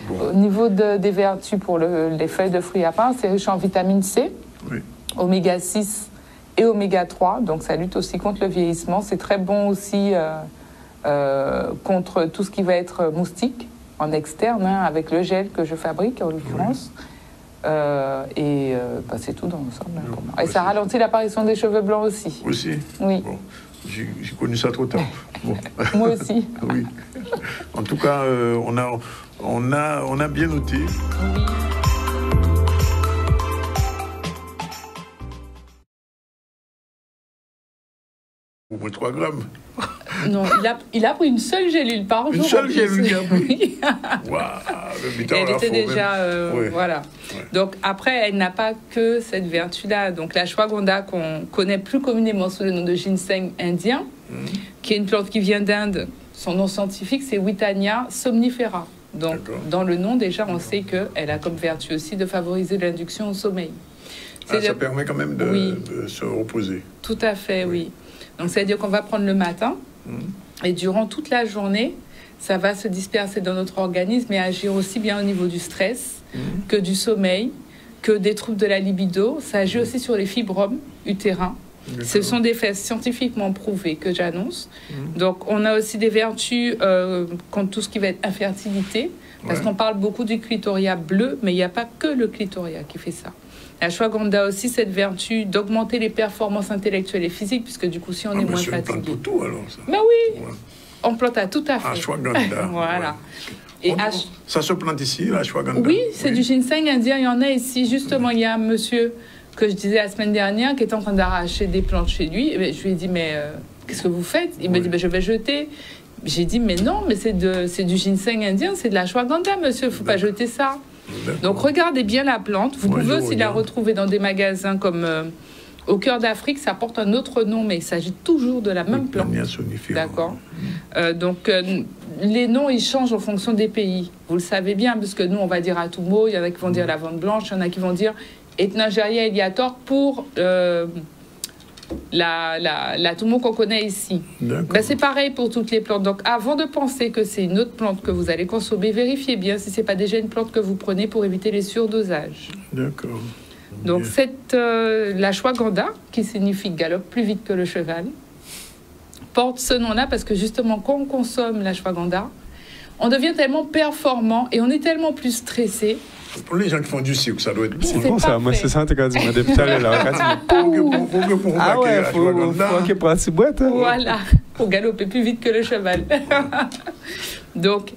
Bon. Au niveau des vertus pour les feuilles de fruits à pain, c'est riche en vitamine C, oméga 6 et oméga 3, donc ça lutte aussi contre le vieillissement. C'est très bon aussi contre tout ce qui va être moustique en externe, hein, avec le gel que je fabrique en l'occurrence. C'est tout dans l'ensemble. Et ça ralentit l'apparition des cheveux blancs aussi. Aussi? Oui. Bon, j'ai connu ça trop tard. Bon. Moi aussi. Oui. En tout cas, on a bien noté. Oui. Au moins 3 grammes. Non, il a pris une seule gélule par jour. Une seule gélule qu'il a pris. Oui. Waouh, elle était déjà... Ouais. Voilà. Ouais. Donc, après, elle n'a pas que cette vertu-là. Donc, la ashwagandha, qu'on connaît plus communément sous le nom de ginseng indien, qui est une plante qui vient d'Inde. Son nom scientifique, c'est Withania somnifera. Donc, dans le nom, déjà, on sait qu'elle a comme vertu aussi de favoriser l'induction au sommeil. Ça permet quand même de se reposer. Tout à fait, oui. Donc, c'est-à-dire qu'on va prendre le matin, et durant toute la journée, ça va se disperser dans notre organisme et agir aussi bien au niveau du stress que du sommeil, que des troubles de la libido. Ça agit aussi sur les fibromes utérins. Ce sont des faits scientifiquement prouvés que j'annonce. Donc, on a aussi des vertus contre tout ce qui va être infertilité, parce qu'on parle beaucoup du clitoria bleu, mais il n'y a pas que le clitoria qui fait ça. L'ashwagandha a aussi cette vertu d'augmenter les performances intellectuelles et physiques, puisque du coup, si on est moins fatigué... C'est une plante pour tout, alors, ça. Ben oui, on plante à tout à fait. Ashwagandha. Voilà. Et ça se plante ici, l'ashwagandha? Oui, c'est du ginseng indien. Il y en a ici. Justement, il y a un monsieur que je disais la semaine dernière qui est en train d'arracher des plantes chez lui. Et je lui ai dit, mais qu'est-ce que vous faites? Il me dit, je vais jeter. J'ai dit, mais non, mais c'est du ginseng indien, c'est de l'ashwagandha, monsieur. Il ne faut pas jeter ça. Donc, regardez bien la plante. Vous pouvez aussi la retrouver dans des magasins comme Au Cœur d'Afrique. Ça porte un autre nom, mais il s'agit toujours de la même plante. D'accord. Donc, les noms, ils changent en fonction des pays. Vous le savez bien, parce que nous, on va dire Atumo, il y en a qui vont dire lavande blanche, il y en a qui vont dire Ethnageria eliator pour l'Atumo qu'on connaît ici. Ben, c'est pareil pour toutes les plantes. Donc, avant de penser que c'est une autre plante que vous allez consommer, vérifiez bien si ce n'est pas déjà une plante que vous prenez pour éviter les surdosages. D'accord. Donc, l'ashwagandha, qui signifie galope plus vite que le cheval, porte ce nom-là parce que justement, quand on consomme l'ashwagandha, on devient tellement performant et on est tellement plus stressé. Pour les gens qui font du cirque, ça doit être bon. C'est bon, ça. Moi, c'est ça, tu as dit, depuis tout à l'heure, là. Ah ouais, faut qu'il prenne ses boîtes. Voilà, pour galoper plus vite que le cheval. Donc,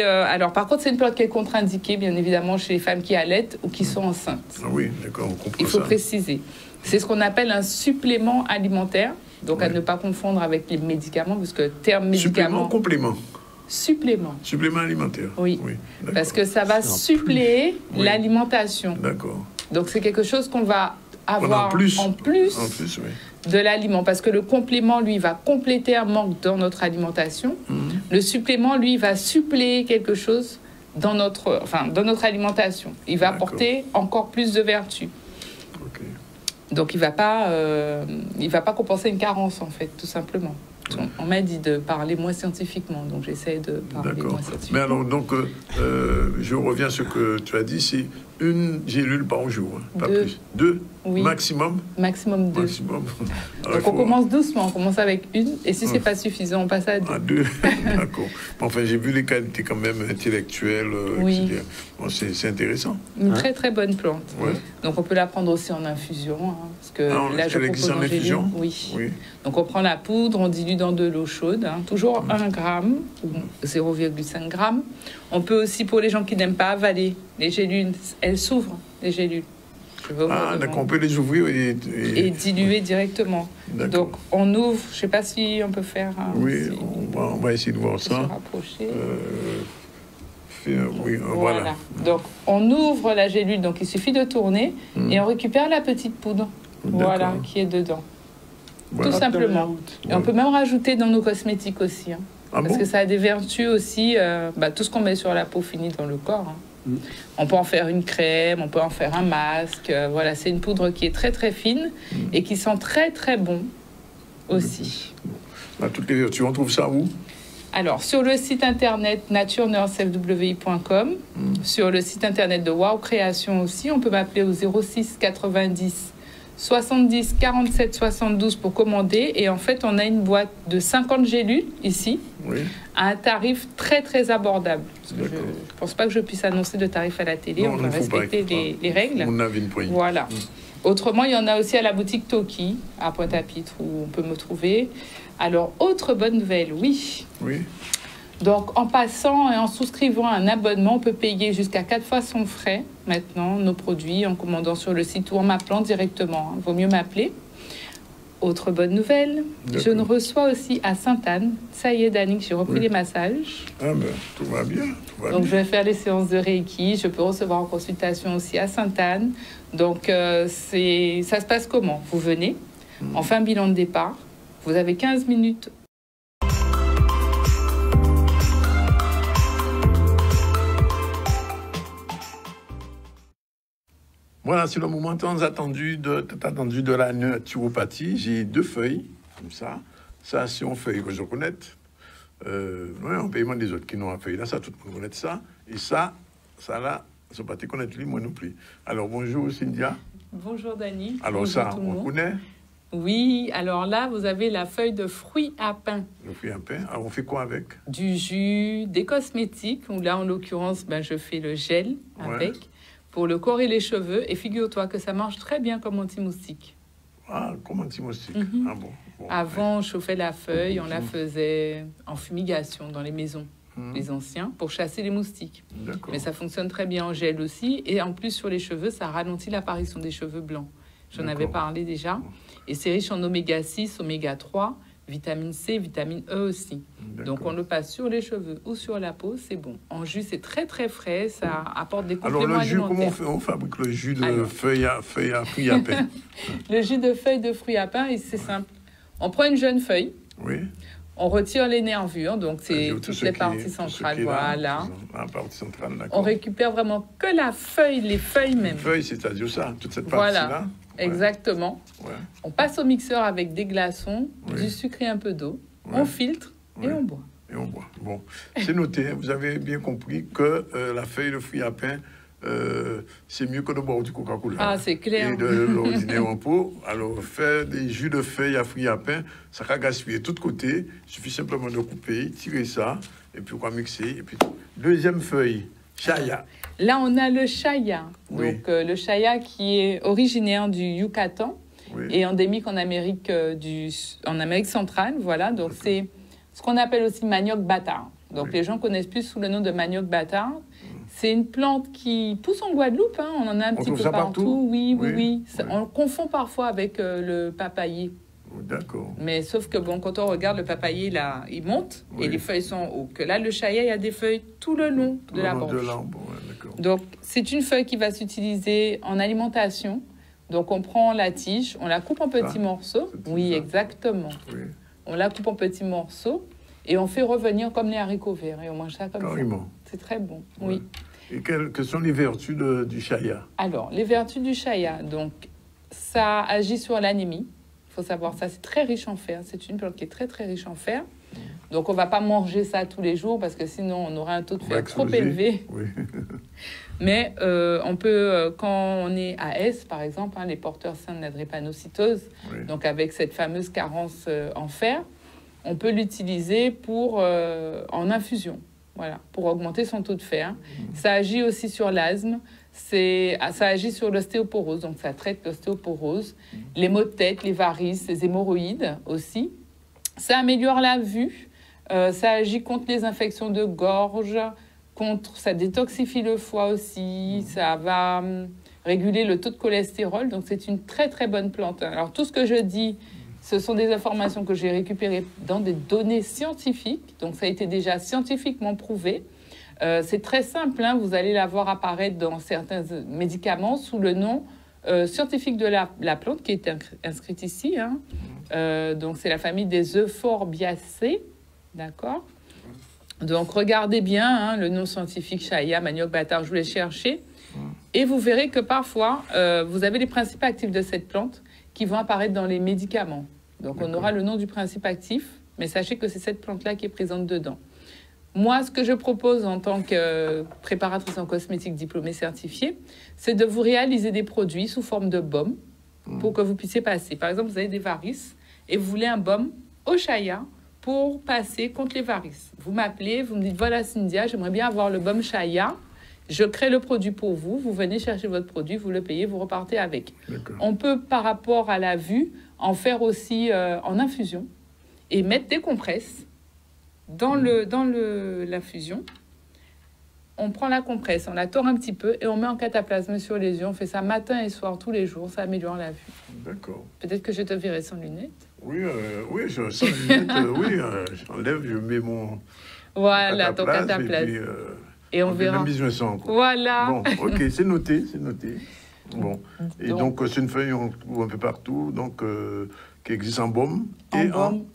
alors, par contre, c'est une plante qui est contre-indiquée, bien évidemment, chez les femmes qui allaitent ou qui sont enceintes. Ah oui, d'accord, on comprend ça. Il faut préciser. C'est ce qu'on appelle un supplément alimentaire. Donc, à ne pas confondre avec les médicaments, parce que terme médicament... Complément. Supplément. Supplément alimentaire. Oui, parce que ça va suppléer l'alimentation. D'accord. Donc, c'est quelque chose qu'on va avoir en plus de l'aliment. Parce que le complément, lui, va compléter un manque dans notre alimentation. Le supplément, lui, va suppléer quelque chose dans notre alimentation. Il va apporter encore plus de vertus. Donc, il ne va pas compenser une carence, en fait, tout simplement. On m'a dit de parler moins scientifiquement, donc j'essaie de parler moins scientifiquement. Mais alors, donc, je reviens à ce que tu as dit, c'est une gélule par jour, hein, pas plus. 2 maximum? Maximum 2. Maximum. Alors, donc, on commence doucement, on commence avec une, et si ce n'est pas suffisant, on passe à 2. À 2, d'accord. Enfin, j'ai vu les qualités quand même intellectuelles, etc. Bon, c'est intéressant. Une très, très bonne plante. Ouais. Donc, on peut la prendre aussi en infusion, hein, parce que là, je propose en infusion. Oui. Donc, on prend la poudre, on dilue dans de l'eau chaude, hein, toujours 1 gramme ou 0,5 gramme. On peut aussi, pour les gens qui n'aiment pas avaler les gélules, elles s'ouvrent, les gélules. D'accord, on peut les ouvrir et diluer directement. Donc, on ouvre, je ne sais pas si on peut faire... oui, on va essayer de voir ça. Se rapprocher. Voilà. Donc, on ouvre la gélule, donc il suffit de tourner et on récupère la petite poudre, voilà, qui est dedans. Tout simplement. Et on peut même rajouter dans nos cosmétiques aussi. Hein, parce que ça a des vertus aussi. Tout ce qu'on met sur la peau finit dans le corps. Hein. On peut en faire une crème, on peut en faire un masque. Voilà, c'est une poudre qui est très très fine et qui sent très très bon aussi. Toutes les vertus, on trouve ça où? Alors, sur le site internet naturenurselfwi.com, sur le site internet de Wow Création aussi, on peut m'appeler au 06 90 70 47 72 pour commander. Et en fait, on a une boîte de 50 gélules ici, à un tarif très, très abordable. Je ne pense pas que je puisse annoncer de tarif à la télé. On va respecter les règles. Voilà. Autrement, il y en a aussi à la boutique Toki, à Pointe-à-Pitre, où on peut me trouver. Alors, autre bonne nouvelle, oui. Donc, en passant et en souscrivant un abonnement, on peut payer jusqu'à 4 fois son frais, maintenant, nos produits, en commandant sur le site ou en m'appelant directement. Vaut mieux m'appeler. Autre bonne nouvelle, je nous reçois aussi à Sainte-Anne. Ça y est, Dani, j'ai repris les massages. Ah ben, tout va bien. Donc, je vais faire les séances de Reiki. Je peux recevoir en consultation aussi à Sainte-Anne. Donc, ça se passe comment? Vous venez, on fait un bilan de départ. Vous avez 15 minutes. Voilà, c'est le moment tant attendu de la naturopathie. J'ai 2 feuilles, comme ça. Ça, c'est une feuille que je connais. En paiement des autres qui n'ont pas feuille. Là, ça, tout le monde connaît ça. Et ça là, je ne sais pas connaître lui, moi non plus. Alors, bonjour, Cynthia. Bonjour, Dani. Alors, bonjour, ça, on connaît? Oui, alors là, vous avez la feuille de fruits à pain. Le fruit à pain. Alors, on fait quoi avec? Du jus, des cosmétiques. Où là, en l'occurrence, je fais le gel avec. Pour le corps et les cheveux. Et figure-toi que ça marche très bien comme anti-moustique. Ah, comme anti-moustique. Ah bon. Avant, on chauffait la feuille, on la faisait en fumigation dans les maisons, les anciens, pour chasser les moustiques. Mais ça fonctionne très bien en gel aussi. Et en plus, sur les cheveux, ça ralentit l'apparition des cheveux blancs. J'en avais parlé déjà. Et c'est riche en oméga 6, oméga 3, vitamine C, vitamine E aussi. Donc, on le passe sur les cheveux ou sur la peau, c'est bon. En jus, c'est très, très frais. Ça apporte des compléments alimentaires. Alors, le jus, comment on fabrique le jus de fruits à pain? Le jus de feuilles de fruits à pain, c'est simple. On prend une jeune feuille. On retire les nervures, donc c'est toutes les parties centrales. Voilà. La partie centrale, d'accord. On récupère vraiment que la feuille, les feuilles même. Les feuilles, c'est-à-dire ça, toute cette partie-là. Voilà, exactement. On passe au mixeur avec des glaçons, du sucre et un peu d'eau. On filtre et on boit. Bon, c'est noté. Vous avez bien compris que la feuille de fruits à pain, c'est mieux que de boire du Coca-Cola. Ah, c'est clair. Et de l'ordinaire en pot. Alors, faire des jus de feuilles à fruits à pain, ça va gaspiller de tous côtés. Il suffit simplement de couper, tirer ça, et puis on va mixer. Et puis, deuxième feuille, chaya. Là, on a le chaya. Donc, le chaya qui est originaire du Yucatan et endémique en Amérique centrale. Voilà, donc c'est ce qu'on appelle aussi manioc bâtard. Donc, les gens connaissent plus sous le nom de manioc bâtard. C'est une plante qui pousse en Guadeloupe, on en a un petit peu partout. Oui. On le confond parfois avec le papayer. D'accord. Mais sauf que quand on regarde le papayer, là, il monte et les feuilles sont hautes. Que là, le chaya, il y a des feuilles tout le long de la branche. Donc, c'est une feuille qui va s'utiliser en alimentation. Donc, on prend la tige, on la coupe en petits morceaux. Oui, exactement. On la coupe en petits morceaux et on fait revenir comme les haricots verts. Et on mange ça comme ça. C'est très bon, oui. Et quelles sont les vertus du chaya? Alors, les vertus du chaya, donc, ça agit sur l'anémie. Il faut savoir ça, c'est très riche en fer. C'est une plante qui est très, très riche en fer. Donc, on ne va pas manger ça tous les jours parce que sinon, on aura un taux de fer trop élevé. Mais on peut, quand on est à S, par exemple, les porteurs sains de la drépanocytose, donc avec cette fameuse carence en fer, on peut l'utiliser en infusion. Voilà, pour augmenter son taux de fer. Ça agit aussi sur l'asthme, ça agit sur l'ostéoporose, donc ça traite l'ostéoporose, les maux de tête, les varices, les hémorroïdes aussi. Ça améliore la vue, ça agit contre les infections de gorge, ça détoxifie le foie aussi, ça va réguler le taux de cholestérol, donc c'est une très très bonne plante. Alors tout ce que je dis, ce sont des informations que j'ai récupérées dans des données scientifiques. Donc, ça a été déjà scientifiquement prouvé. C'est très simple. Vous allez la voir apparaître dans certains médicaments sous le nom scientifique de la plante qui est inscrite ici. Donc, c'est la famille des Euphorbiaceae. D'accord? Donc, regardez bien le nom scientifique chaya, manioc bâtard. Je voulais chercher. Et vous verrez que parfois, vous avez les principes actifs de cette plante qui vont apparaître dans les médicaments. Donc, on aura le nom du principe actif, mais sachez que c'est cette plante-là qui est présente dedans. Moi, ce que je propose en tant que préparatrice en cosmétique diplômée certifiée, c'est de vous réaliser des produits sous forme de baume, pour que vous puissiez passer. Par exemple, vous avez des varices et vous voulez un baume au Shaya pour passer contre les varices. Vous m'appelez, vous me dites, voilà Cynthia, j'aimerais bien avoir le baume Shaya. Je crée le produit pour vous. Vous venez chercher votre produit, vous le payez, vous repartez avec. On peut, par rapport à la vue, en faire aussi en infusion et mettre des compresses dans l'infusion. On prend la compresse, on la tord un petit peu et on met en cataplasme sur les yeux. On fait ça matin et soir, tous les jours. Ça améliore la vue. D'accord. Peut-être que je te verrai sans lunettes. Oui, sans lunettes, j'enlève, je mets mon... Voilà, ton cataplasme. Et on verra. Même besoin sans, quoi. Voilà. Bon, ok, c'est noté. Bon. Et donc c'est une feuille on trouve un peu partout, donc qui existe en baume.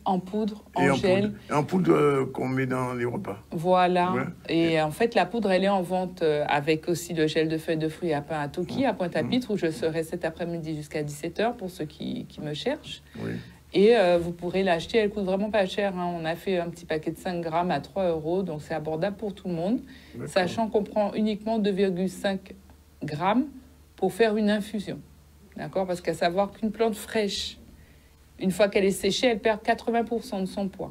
En poudre, en gel. Et en poudre qu'on met dans les repas. Voilà. Ouais. Et en fait, la poudre, elle est en vente avec aussi le gel de feuilles de fruits à pain à Toki, à Pointe-à-Pitre, où je serai cet après-midi jusqu'à 17h pour ceux qui me cherchent. Oui. Et vous pourrez l'acheter, elle coûte vraiment pas cher. On a fait un petit paquet de 5 grammes à 3 €, donc c'est abordable pour tout le monde. Sachant qu'on prend uniquement 2,5 grammes pour faire une infusion. D'accord? Parce qu'à savoir qu'une plante fraîche, une fois qu'elle est séchée, elle perd 80% de son poids.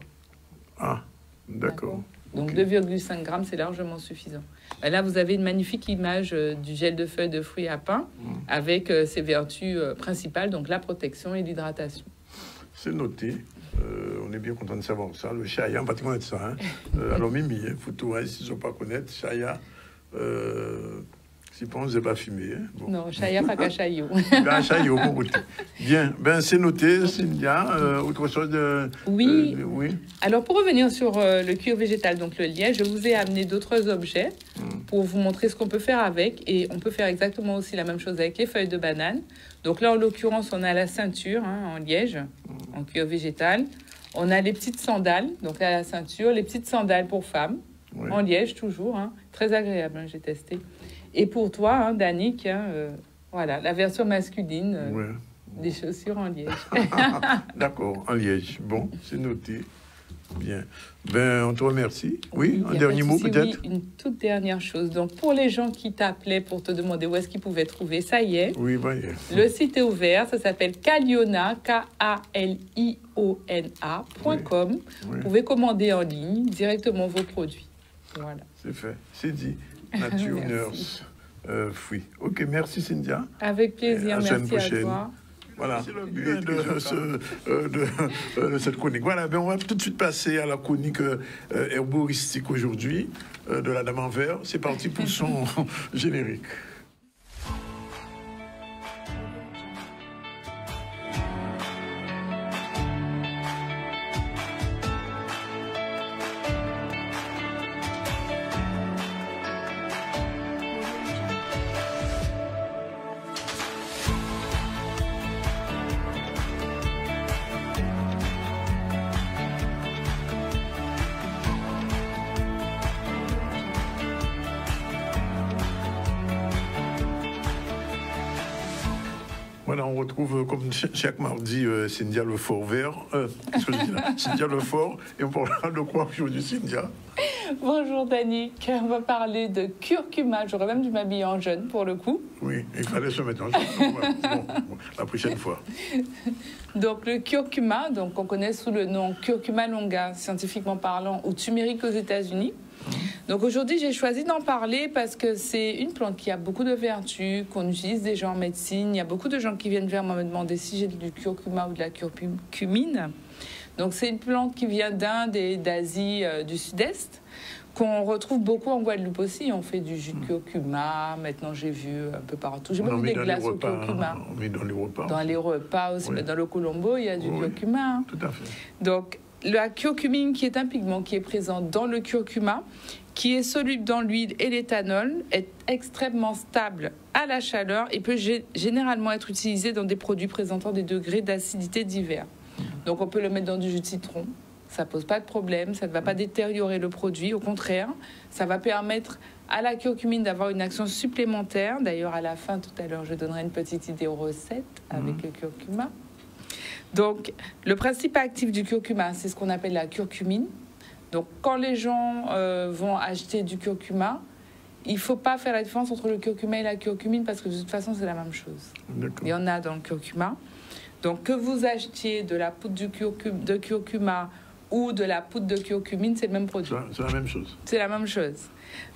Ah, d'accord. Donc 2,5 grammes, c'est largement suffisant. Et là, vous avez une magnifique image du gel de feuilles de fruits à pain avec ses vertus principales, donc la protection et l'hydratation. C'est noté. On est bien content de savoir ça. Le Shaya, on va te connaître ça. Hein. Alors, Mimi, il faut tout, s'ils ne sont pas connaître, Shaya, si on ne pas fumer. Hein. Bon. Non, Shaya, pas qu'à Chayo. Chayo, bon côté. Bien, ben, c'est noté, Cynthia. Autre chose de... Oui. Oui. Alors, pour revenir sur le cuir végétal, donc le liège, je vous ai amené d'autres objets pour vous montrer ce qu'on peut faire avec. Et on peut faire exactement aussi la même chose avec les feuilles de banane. Donc là, en l'occurrence, on a la ceinture en liège, en cuir végétal. On a les petites sandales, donc là, la ceinture, les petites sandales pour femmes, en liège toujours, très agréable, j'ai testé. Et pour toi, Danick, voilà, la version masculine des chaussures en liège. D'accord, en liège. Bon, c'est noté. Bien. Ben, on te remercie. Oui, un dernier mot peut-être. Oui, une toute dernière chose. Donc, pour les gens qui t'appelaient pour te demander où est-ce qu'ils pouvaient trouver, ça y est. Oui, voyez. Le site est ouvert. Ça s'appelle Kaliona, KALIONA.com. Oui. Vous pouvez commander en ligne directement vos produits. Voilà. C'est fait. C'est dit. Nature Nurse. Oui. Ok, merci Cynthia. Avec plaisir. Merci à toi. Voilà, c'est le but de cette chronique. Voilà, ben on va tout de suite passer à la chronique herboristique aujourd'hui de la Dame en Vert. C'est parti pour son générique. Voilà, on retrouve, comme chaque mardi, Cynthia Lefort-Vert. Cynthia Lefort. Et on parlera de quoi aujourd'hui, Cynthia? Bonjour, Danick. On va parler de curcuma. J'aurais même dû m'habiller en jeune, pour le coup. Oui, il fallait se mettre en jeune. Bon, la prochaine fois. Donc, le curcuma, donc, on connaît sous le nom curcuma longa, scientifiquement parlant, ou turmeric aux États-Unis. Donc aujourd'hui, j'ai choisi d'en parler parce que c'est une plante qui a beaucoup de vertus, qu'on utilise déjà en médecine. Il y a beaucoup de gens qui viennent vers moi me demander si j'ai du curcuma ou de la curcumine. Donc c'est une plante qui vient d'Inde et d'Asie du Sud-Est, qu'on retrouve beaucoup en Guadeloupe aussi. On fait du jus de curcuma, maintenant j'ai vu un peu partout. J'ai même des glaces au curcuma. On met dans les repas. Dans les repas aussi, oui. Dans le Colombo, il y a du curcuma. Tout à fait. Donc la curcumine, qui est un pigment qui est présent dans le curcuma, qui est soluble dans l'huile et l'éthanol, est extrêmement stable à la chaleur et peut généralement être utilisé dans des produits présentant des degrés d'acidité divers. Donc on peut le mettre dans du jus de citron, ça ne pose pas de problème, ça ne va pas détériorer le produit, au contraire, ça va permettre à la curcumine d'avoir une action supplémentaire. D'ailleurs, à la fin, tout à l'heure, je donnerai une petite idée aux recettes avec le curcuma. Donc, le principe actif du curcuma, c'est ce qu'on appelle la curcumine. Donc, quand les gens vont acheter du curcuma, il ne faut pas faire la différence entre le curcuma et la curcumine parce que de toute façon, c'est la même chose. Il y en a dans le curcuma. Donc, que vous achetiez de la poudre de curcuma ou de la poudre de curcumine, c'est le même produit. C'est la même chose. C'est la même chose.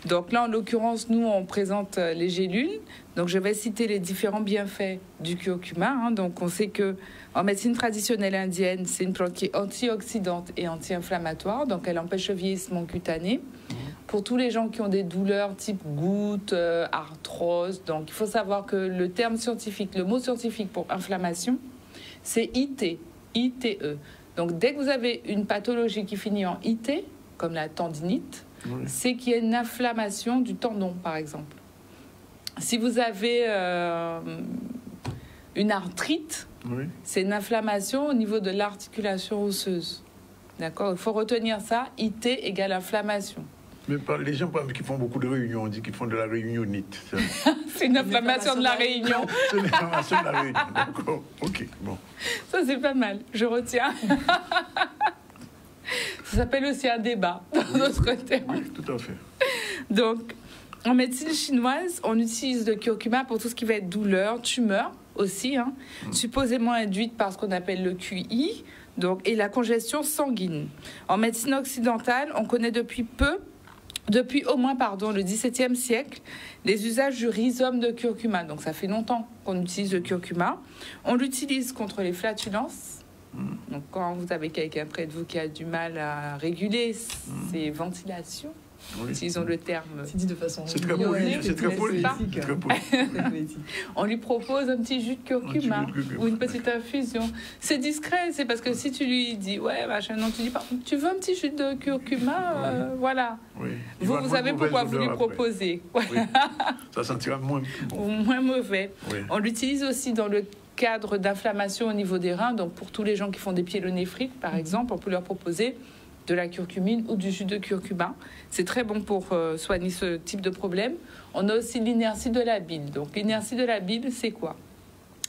Donc là, en l'occurrence, nous, on présente les gélules. Donc, je vais citer les différents bienfaits du curcuma. Donc, on sait que en médecine traditionnelle indienne, c'est une plante qui est antioxydante et anti-inflammatoire. Donc, elle empêche le vieillissement cutané. Pour tous les gens qui ont des douleurs type goutte, arthrose, donc il faut savoir que le terme scientifique, le mot scientifique pour inflammation, c'est ITE. Donc, dès que vous avez une pathologie qui finit en IT, comme la tendinite, c'est qu'il y a une inflammation du tendon, par exemple. Si vous avez une arthrite, c'est une inflammation au niveau de l'articulation osseuse. D'accord ? Il faut retenir ça. IT égale inflammation. Mais les gens qui font beaucoup de réunions, on dit qu'ils font de la réunionnite. C'est une inflammation de la réunion. C'est une inflammation de la réunion. D'accord. Ok, bon. Ça, c'est pas mal. Je retiens. Ça s'appelle aussi un débat, dans d'autres termes. Oui, tout à fait. Donc, en médecine chinoise, on utilise le curcuma pour tout ce qui va être douleur, tumeur aussi, supposément induite par ce qu'on appelle le QI, donc, et la congestion sanguine. En médecine occidentale, on connaît depuis au moins le XVIIe siècle, les usages du rhizome de curcuma. Donc, ça fait longtemps qu'on utilise le curcuma. On l'utilise contre les flatulences. Donc, quand vous avez quelqu'un près de vous qui a du mal à réguler ses ventilations, utilisons le terme. C'est dit de façon. C'est très poli, c'est très poli. On lui propose un petit jus de curcuma ou une petite infusion. C'est discret, c'est parce que si tu lui dis, ouais, machin, non, tu dis, tu veux un petit jus de curcuma, voilà. Oui. Vous savez pourquoi vous lui proposez. Oui. Ça sentira moins bon. Moins mauvais. Oui. On l'utilise aussi dans le cadre d'inflammation au niveau des reins. Donc, pour tous les gens qui font des pyélonéphrite, par exemple, on peut leur proposer de la curcumine ou du jus de curcuma. C'est très bon pour soigner ce type de problème. On a aussi l'inertie de la bile. Donc, l'inertie de la bile, c'est quoi ?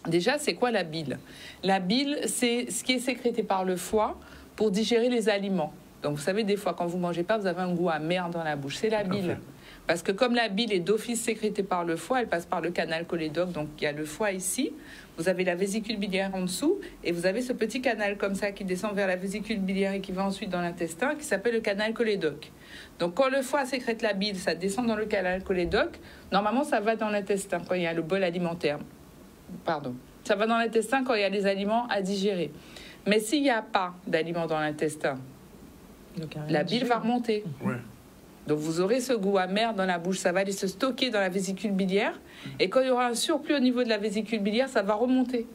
Déjà, c'est quoi la bile ? La bile, c'est ce qui est sécrété par le foie pour digérer les aliments. Donc, vous savez, des fois, quand vous ne mangez pas, vous avez un goût amer dans la bouche. C'est la bile. Parce que comme la bile est d'office sécrétée par le foie, elle passe par le canal cholédoque. Donc, il y a le foie ici. Vous avez la vésicule biliaire en dessous. Et vous avez ce petit canal comme ça qui descend vers la vésicule biliaire et qui va ensuite dans l'intestin, qui s'appelle le canal cholédoque. Donc, quand le foie sécrète la bile, ça descend dans le canal cholédoque. Normalement, ça va dans l'intestin quand il y a le bol alimentaire. Pardon. Ça va dans l'intestin quand il y a des aliments à digérer. Mais s'il n'y a pas d'aliments dans l'intestin, la bile va remonter. Ouais. Donc, vous aurez ce goût amer dans la bouche. Ça va aller se stocker dans la vésicule biliaire. Et quand il y aura un surplus au niveau de la vésicule biliaire, ça va remonter.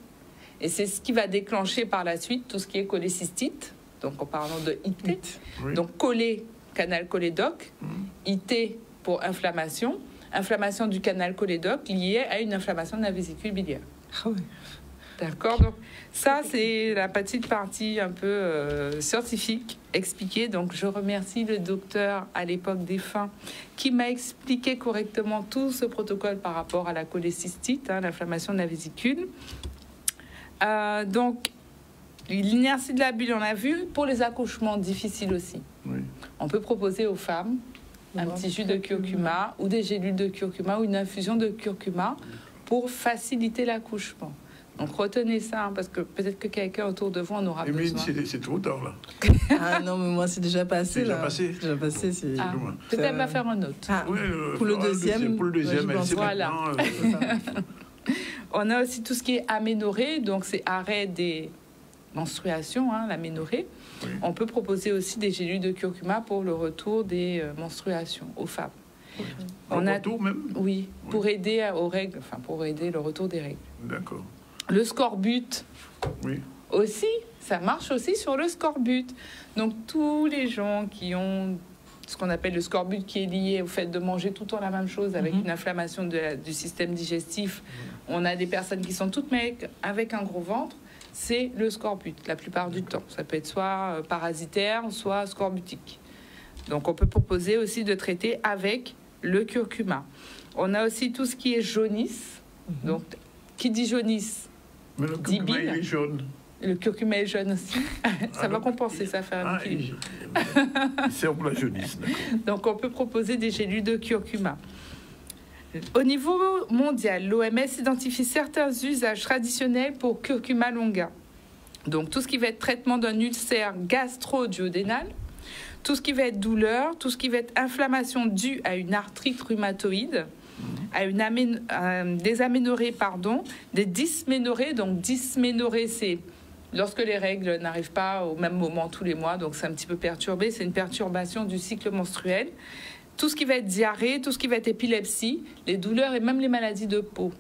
Et c'est ce qui va déclencher par la suite tout ce qui est cholécystite. Donc, en parlant de IT. Oui. Donc, cholé, canal cholédoque. IT pour inflammation. Inflammation du canal cholédoque liée à une inflammation de la vésicule biliaire. Ah ouais. D'accord, donc ça c'est la petite partie un peu scientifique expliquée. Donc je remercie le docteur à l'époque défunt qui m'a expliqué correctement tout ce protocole par rapport à la cholécystite, l'inflammation de la vésicule. Donc l'inertie de la bile, on a vu, pour les accouchements difficiles aussi. Oui. On peut proposer aux femmes un petit jus de curcuma ou des gélules de curcuma ou une infusion de curcuma pour faciliter l'accouchement. Donc retenez ça, parce que peut-être que quelqu'un autour de vous en aura besoin. C'est trop tard, là. Ah non, mais moi, c'est déjà passé. C'est déjà là. passé. C'est déjà passé. C'est... Ah, peut-être elle va faire un autre. Ah, Oui, pour le deuxième. Pour le deuxième, elle sait voilà. maintenant. On a aussi tout ce qui est aménorrhée, donc c'est arrêt des menstruations, l'aménorrhée. Oui. On peut proposer aussi des gélules de curcuma pour le retour des menstruations aux femmes. On a tout même. Oui, pour aider aux règles, enfin pour aider le retour des règles. D'accord. Le scorbut, Oui. aussi, ça marche aussi sur le scorbut. Donc tous les gens qui ont ce qu'on appelle le scorbut qui est lié au fait de manger tout le temps la même chose avec une inflammation du système digestif, on a des personnes qui sont toutes maigres avec un gros ventre, c'est le scorbut la plupart du temps. Ça peut être soit parasitaire, soit scorbutique. Donc on peut proposer aussi de traiter avec le curcuma. On a aussi tout ce qui est jaunisse. Donc qui dit jaunisse, Mais le curcuma, il est jaune. le curcuma est jaune aussi. Ça va compenser, ça fait un équilibre. Il sert pour la jaunisse, d'accord. Donc, on peut proposer des gélules de curcuma. Au niveau mondial, l'OMS identifie certains usages traditionnels pour curcuma longa. Donc, tout ce qui va être traitement d'un ulcère gastro-duodénal, tout ce qui va être douleur, tout ce qui va être inflammation due à une arthrite rhumatoïde, à des aménorrhées, des dysménorrhées. Donc, dysménorrhée, c'est lorsque les règles n'arrivent pas au même moment tous les mois, donc c'est un petit peu perturbé, c'est une perturbation du cycle menstruel. Tout ce qui va être diarrhée, tout ce qui va être épilepsie, les douleurs et même les maladies de peau.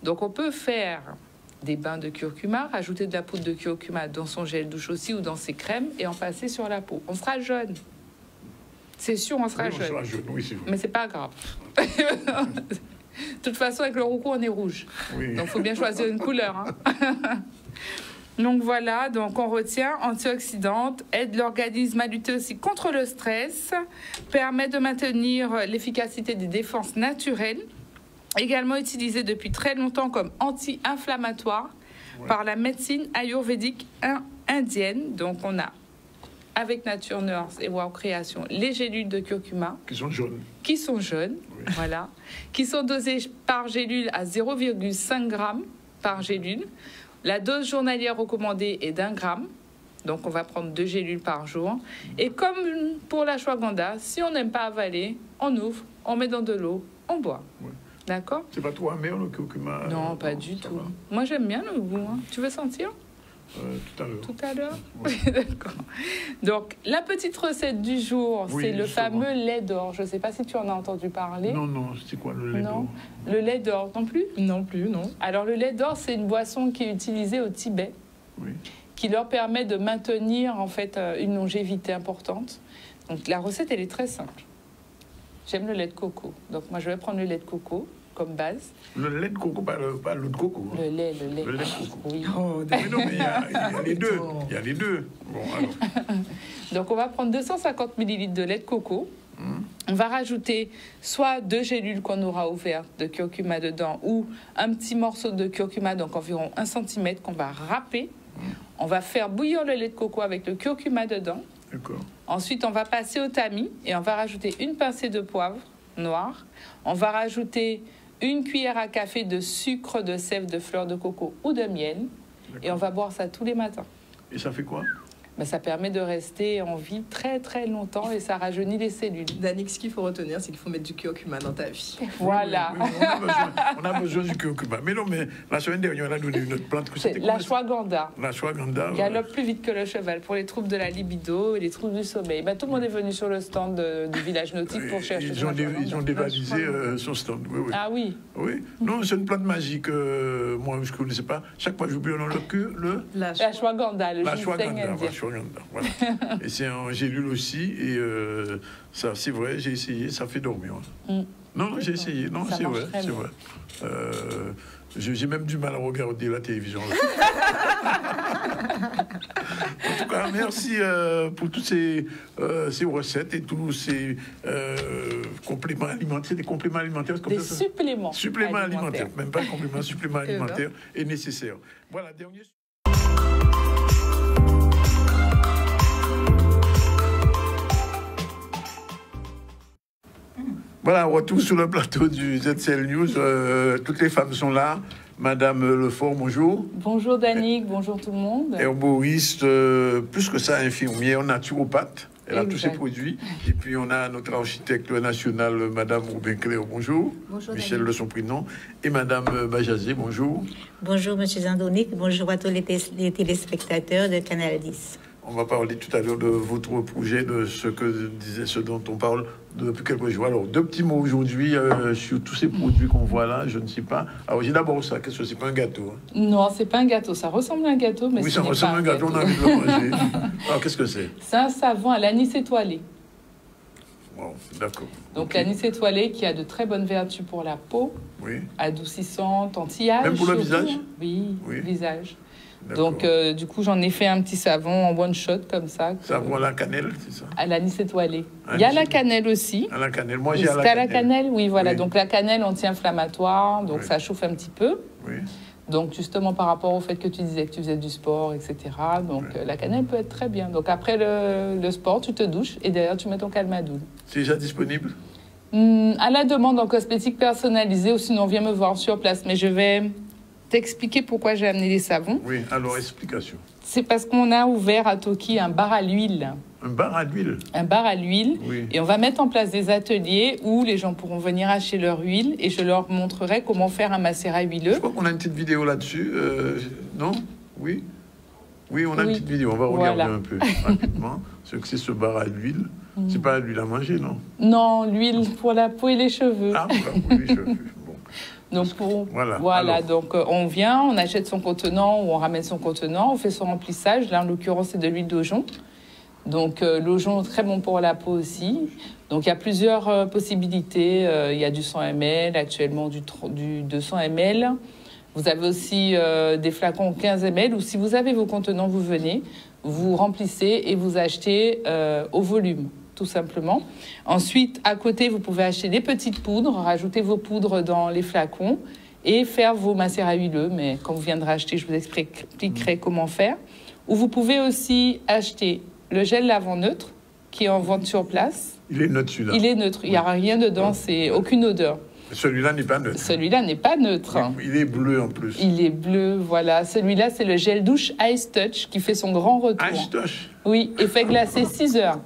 Donc, on peut faire des bains de curcuma, rajouter de la poudre de curcuma dans son gel douche aussi ou dans ses crèmes et en passer sur la peau. On sera jeune. C'est sûr, on sera jeune. Oui, c'est vrai. Mais c'est pas grave. De toute façon, avec le roucou, on est rouge. Oui. Donc, il faut bien choisir une couleur. Hein. Donc, voilà. Donc, on retient antioxydante, aide l'organisme à lutter aussi contre le stress, permet de maintenir l'efficacité des défenses naturelles, également utilisé depuis très longtemps comme anti-inflammatoire par la médecine ayurvédique indienne. Donc, on a, avec Nature Nurse et Wow Création, les gélules de curcuma. Qui sont jaunes. Qui sont jaunes, voilà. Qui sont dosées par gélule à 0,5 g par gélule. La dose journalière recommandée est d'1 gramme. Donc, on va prendre 2 gélules par jour. Et comme pour l'ashwagandha, si on n'aime pas avaler, on ouvre, on met dans de l'eau, on boit. Ouais. D'accord? C'est pas trop amer le curcuma? Non, pas du tout. Moi, j'aime bien le goût. Hein. Tu veux sentir? Tout à l'heure. Tout à l'heure? Oui. D'accord. Donc, la petite recette du jour, c'est le fameux lait d'or. Je ne sais pas si tu en as entendu parler. Non, c'est quoi le lait d'or? Non, le lait d'or non plus? Non plus, non. Alors, le lait d'or, c'est une boisson qui est utilisée au Tibet, qui leur permet de maintenir, en fait, une longévité importante. Donc, la recette, elle est très simple. J'aime le lait de coco. Donc, moi, je vais prendre le lait de coco comme base. Le lait de coco, pas l'eau de coco. Hein. Le lait. Le lait de coco. Oui. Oh, mais non, mais il y a les deux. Il y a les deux. Bon, alors. Donc, on va prendre 250 ml de lait de coco. On va rajouter soit 2 gélules qu'on aura ouvertes de curcuma dedans ou un petit morceau de curcuma, donc environ 1 cm, qu'on va râper. On va faire bouillir le lait de coco avec le curcuma dedans. D'accord. Ensuite, on va passer au tamis et on va rajouter une pincée de poivre noir. On va rajouter une cuillère à café de sucre de sève de fleur de coco ou de miel. Et on va boire ça tous les matins. Et ça fait quoi? Ben, ça permet de rester en vie très très longtemps et ça rajeunit les cellules. Danick, ce qu'il faut retenir, c'est qu'il faut mettre du curcuma dans ta vie. Voilà. Oui, on a besoin du curcuma. Mais non, mais la semaine dernière, on a donné une autre plante. C'est l'ashwagandha. L'ashwagandha. Galope plus vite que le cheval pour les troubles de la libido et les troubles du sommeil. Ben, tout le monde est venu sur le stand du village nautique pour chercher. Ils ont dévalisé son stand. Oui. Ah oui. Oui. Non, c'est une plante magique. Moi, je ne connaissais pas. Chaque fois, j'oublie le nom. L'ashwagandha, le ginseng indien. Voilà. Et c'est en gélule aussi. Et ça, c'est vrai, j'ai essayé, ça fait dormir. Non, j'ai essayé. Non, c'est vrai. C'est vrai. J'ai même du mal à regarder la télévision. En tout cas, merci pour toutes ces recettes et tous ces compléments alimentaires. Des compléments alimentaires. Des suppléments. Suppléments alimentaires. Même pas compléments, suppléments alimentaires est nécessaire. Voilà, dernier. Voilà, retour sur le plateau du ZCL News. Toutes les femmes sont là. Madame Lefort, bonjour. Bonjour Danick, bonjour tout le monde. Herboriste, plus que ça, infirmière, naturopathe. Elle a tous ses produits. Et puis on a notre architecte national, Madame Robin-Claire, bonjour. Bonjour. Michel de son prénom. Et Madame Bajazé, bonjour. Bonjour Monsieur Zandonic, bonjour à tous les téléspectateurs de Canal 10. On va parler tout à l'heure de votre projet, de ce dont on parle depuis quelques jours. Alors, 2 petits mots aujourd'hui sur tous ces produits qu'on voit là, je ne sais pas. Alors, j'ai d'abord ça, qu'est-ce que c'est? Pas un gâteau? Hein? Non, c'est pas un gâteau. Ça ressemble à un gâteau, mais oui, ça ressemble à un gâteau, on a envie de le manger. Alors, qu'est-ce que c'est? C'est un savon à l'anis étoilé. Bon, d'accord. Donc, l'anis étoilé qui a de très bonnes vertus pour la peau, adoucissante, anti-âge. Même pour le visage? Oui, le visage. Donc, du coup, j'en ai fait un petit savon en one shot comme ça. Savon à la cannelle, c'est ça? À l'anis étoilé. Il y a la cannelle aussi. À la cannelle. Moi, j'ai à la cannelle. la cannelle, oui, voilà. Oui. Donc, la cannelle anti-inflammatoire, donc ça chauffe un petit peu. Oui. Donc, justement, par rapport au fait que tu disais que tu faisais du sport, etc. Donc, la cannelle peut être très bien. Donc, après le sport, tu te douches et derrière, tu mets ton calmadoul. C'est déjà disponible? À la demande en cosmétique personnalisée, ou sinon viens me voir sur place. Mais je vais t'expliquer pourquoi j'ai amené les savons. Oui, alors explication. C'est parce qu'on a ouvert à Toki un bar à l'huile. Un bar à l'huile? Un bar à l'huile. Oui. Et on va mettre en place des ateliers où les gens pourront venir acheter leur huile et je leur montrerai comment faire un macérat huileux. Je crois qu'on a une petite vidéo là-dessus. Non? Oui? Oui, on a une petite vidéo. On va regarder un peu rapidement. Ce que c'est ce bar à l'huile. C'est pas l'huile à manger, non? Non, l'huile pour la peau et les cheveux. Ah, pour la peau et les cheveux. Bon. Donc, voilà. Donc, on vient, on achète son contenant ou on ramène son contenant, on fait son remplissage. Là, en l'occurrence, c'est de l'huile d'aujon. Donc, l'aujon, très bon pour la peau aussi. Donc, il y a plusieurs possibilités. Il y a du 100 ml, actuellement du 200 ml. Vous avez aussi des flacons 15 ml. Ou si vous avez vos contenants, vous venez, vous remplissez et vous achetez au volume, tout simplement. Ensuite, à côté, vous pouvez acheter des petites poudres, rajouter vos poudres dans les flacons et faire vos macérats huileux. Mais quand vous viendrez acheter, je vous expliquerai comment faire. Ou vous pouvez aussi acheter le gel lavant neutre qui est en vente sur place. Il est neutre celui-là? Il est neutre, il n'y aura rien dedans, c'est aucune odeur. Celui-là n'est pas neutre? Celui-là n'est pas neutre. Il est bleu en plus. Il est bleu, voilà. Celui-là, c'est le gel douche Ice Touch qui fait son grand retour. Ice Touch? Oui, effet glacé 6 heures.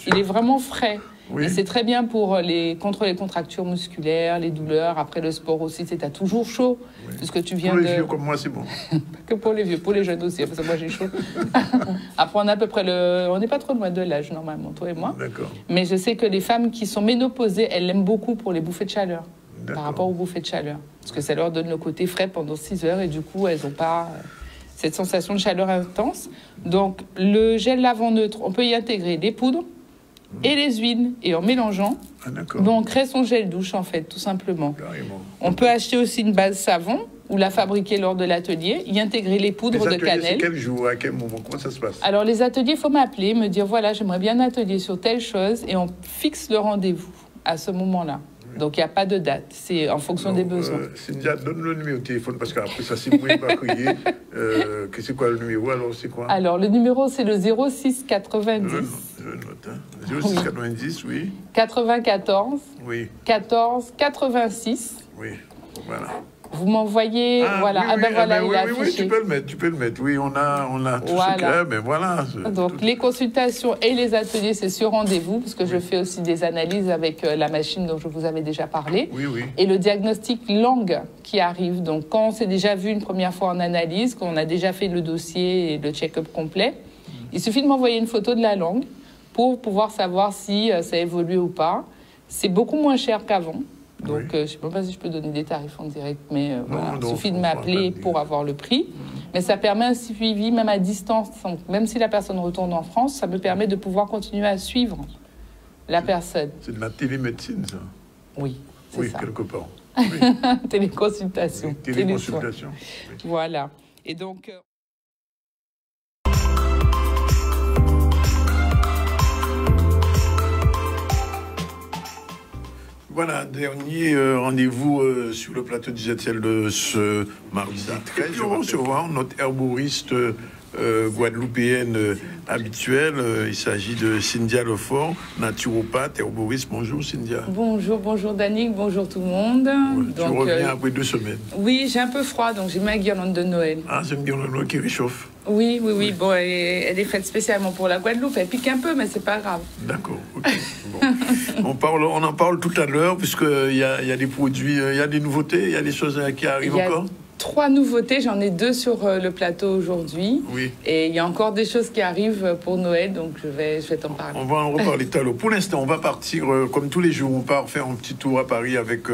Il est vraiment frais. Oui. Et c'est très bien contre les contractures musculaires, les douleurs. Après le sport aussi, tu as toujours chaud. Oui. Puisque tu viens pour les vieux comme moi, c'est bon. Pas que pour les vieux, pour les jeunes aussi, parce que moi j'ai chaud. Après, on a à peu près on n'est pas trop loin de l'âge, normalement, toi et moi. D'accord. Mais je sais que les femmes qui sont ménopausées, elles l'aiment beaucoup pour les bouffées de chaleur. Par rapport aux bouffées de chaleur. Parce que ça leur donne le côté frais pendant 6 heures et du coup, elles n'ont pas cette sensation de chaleur intense. Donc, le gel lavant neutre, on peut y intégrer les poudres et les huiles. Et en mélangeant, on crée son gel douche, en fait, tout simplement. Carrément. On peut acheter aussi une base savon ou la fabriquer lors de l'atelier, y intégrer les poudres de cannelle. C'est quel jour, à quel moment, comment ça se passe? Alors, les ateliers, il faut m'appeler, me dire, voilà, j'aimerais bien un atelier sur telle chose, et on fixe le rendez-vous à ce moment-là. Donc, il n'y a pas de date. C'est en fonction des besoins. Cynthia, donne le numéro de téléphone parce qu'après ça, c'est moi qui va crier. C'est quoi le numéro? Alors, c'est quoi? Alors, le numéro, c'est le 06 90. Je note, hein. 06 90, oui. 94. Oui. 14 86. Oui, voilà. Vous m'envoyez, voilà. Oui, il est affiché. Oui, tu peux le mettre. Oui, on a tout ce qu'il y a, mais voilà. Donc, les consultations et les ateliers, c'est sur rendez-vous, parce que je fais aussi des analyses avec la machine dont je vous avais déjà parlé. Oui, oui. Et le diagnostic langue qui arrive. Donc, quand on s'est déjà vu une première fois en analyse, qu'on a déjà fait le dossier et le check-up complet, il suffit de m'envoyer une photo de la langue pour pouvoir savoir si ça a évolué ou pas. C'est beaucoup moins cher qu'avant. Donc, je ne sais pas si je peux donner des tarifs en direct, mais il suffit de m'appeler pour avoir le prix. Mais ça permet un suivi, même à distance. Donc, même si la personne retourne en France, ça me permet de pouvoir continuer à suivre la personne. C'est de la télémédecine, ça? Oui, c'est ça. Quelque part. Oui. Téléconsultation. Oui, téléconsultation. Oui. Voilà. Et donc... Voilà, dernier rendez-vous sur le plateau du ZCL de ce mardi 13. Et puis on va recevoir notre herboriste guadeloupéenne habituelle. Il s'agit de Cynthia Lefort, naturopathe, herboriste. Bonjour Cynthia. Bonjour Danick, bonjour tout le monde. Ouais, donc, tu reviens après 2 semaines. Oui, j'ai un peu froid, donc j'ai ma guirlande de Noël. Ah, c'est une guirlande qui réchauffe. Oui. Bon, elle est faite spécialement pour la Guadeloupe. Elle pique un peu, mais c'est pas grave. D'accord. Okay. Bon. on en parle tout à l'heure, puisqu'il y a des produits, il y a des nouveautés, il y a des choses qui arrivent encore. 3 nouveautés, j'en ai 2 sur le plateau aujourd'hui. Oui. Et il y a encore des choses qui arrivent pour Noël, donc je vais t'en parler. On va en reparler tout à l'heure. Pour l'instant, on va partir, comme tous les jours, on part faire un petit tour à Paris avec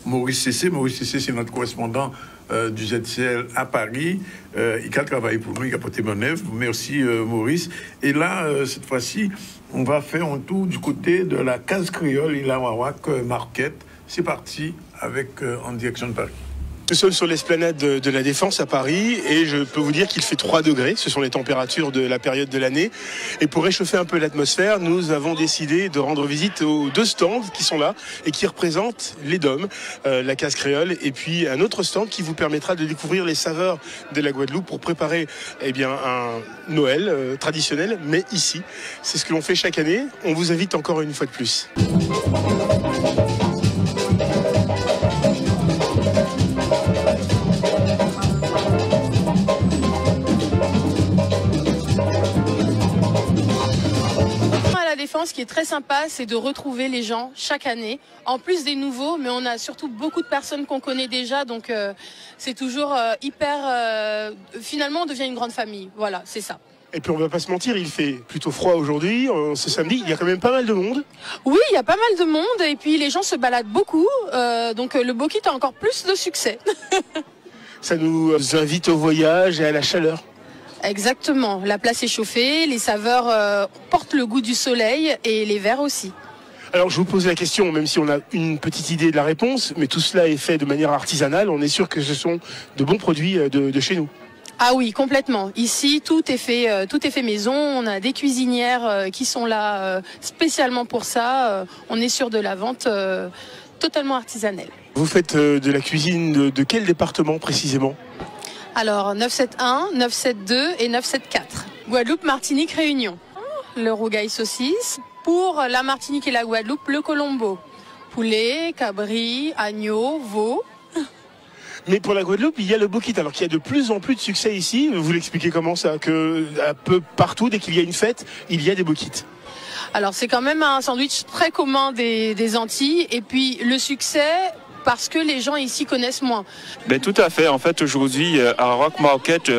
Maurice Cessé. Maurice Cessé, c'est notre correspondant du ZCL à Paris. Il a travaillé pour nous, il a porté mon œuvre. Merci Maurice. Et là, cette fois-ci, on va faire un tour du côté de la case créole Ilawawak Market. C'est parti en direction de Paris. Nous sommes sur l'esplanade de la Défense à Paris et je peux vous dire qu'il fait 3 degrés. Ce sont les températures de la période de l'année. Et pour réchauffer un peu l'atmosphère, nous avons décidé de rendre visite aux 2 stands qui sont là et qui représentent les DOM, la case créole, et puis un autre stand qui vous permettra de découvrir les saveurs de la Guadeloupe pour préparer un Noël traditionnel, mais ici. C'est ce que l'on fait chaque année. On vous invite encore une fois de plus. ce qui est très sympa, c'est de retrouver les gens chaque année, en plus des nouveaux, mais on a surtout beaucoup de personnes qu'on connaît déjà, donc c'est toujours finalement, on devient une grande famille. Voilà, c'est ça. Et puis on va pas se mentir, il fait plutôt froid aujourd'hui, ce samedi, il y a quand même pas mal de monde. Oui, il y a pas mal de monde et puis les gens se baladent beaucoup, donc le Bokit a encore plus de succès. Ça nous invite au voyage et à la chaleur. Exactement, la place est chauffée, les saveurs portent le goût du soleil et les verres aussi. Alors je vous pose la question, même si on a une petite idée de la réponse, mais tout cela est fait de manière artisanale, on est sûr que ce sont de bons produits de chez nous. Ah oui, complètement. Ici, tout est fait maison. On a des cuisinières qui sont là spécialement pour ça. On est sur de la vente totalement artisanale. Vous faites de la cuisine de quel département précisément? Alors 971, 972 et 974. Guadeloupe, Martinique, Réunion. Le rougail saucisse. Pour la Martinique et la Guadeloupe, le colombo. Poulet, cabri, agneau, veau. Mais pour la Guadeloupe, il y a le Bokit, alors qu'il y a de plus en plus de succès ici. Vous l'expliquez comment ça? Que un peu partout, dès qu'il y a une fête, il y a des Bokits. Alors c'est quand même un sandwich très commun des Antilles. Et puis le succès, parce que les gens ici connaissent moins. Ben, tout à fait. En fait, aujourd'hui, Araroak Market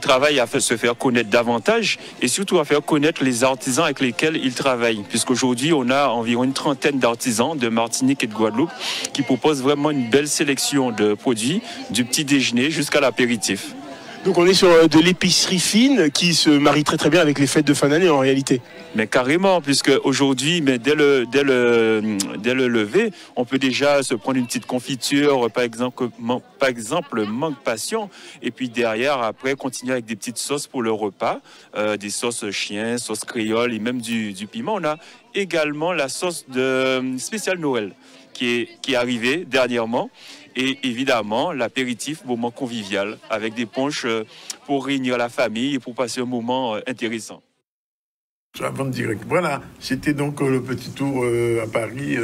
travaille à se faire connaître davantage et surtout à faire connaître les artisans avec lesquels ils travaillent. Puisqu'aujourd'hui, on a environ une trentaine d'artisans de Martinique et de Guadeloupe qui proposent vraiment une belle sélection de produits, du petit déjeuner jusqu'à l'apéritif. Donc on est sur de l'épicerie fine qui se marie très très bien avec les fêtes de fin d'année en réalité. Mais carrément, puisque aujourd'hui, mais dès le lever, on peut déjà se prendre une petite confiture, par exemple mangue passion, et puis derrière, après, continuer avec des petites sauces pour le repas, des sauces chien, sauce créole et même du piment. On a également la sauce de spécial Noël qui est arrivée dernièrement. Et évidemment, l'apéritif, moment convivial, avec des punchs pour réunir la famille et pour passer un moment intéressant. Avant direct. Voilà, c'était donc le petit tour à Paris,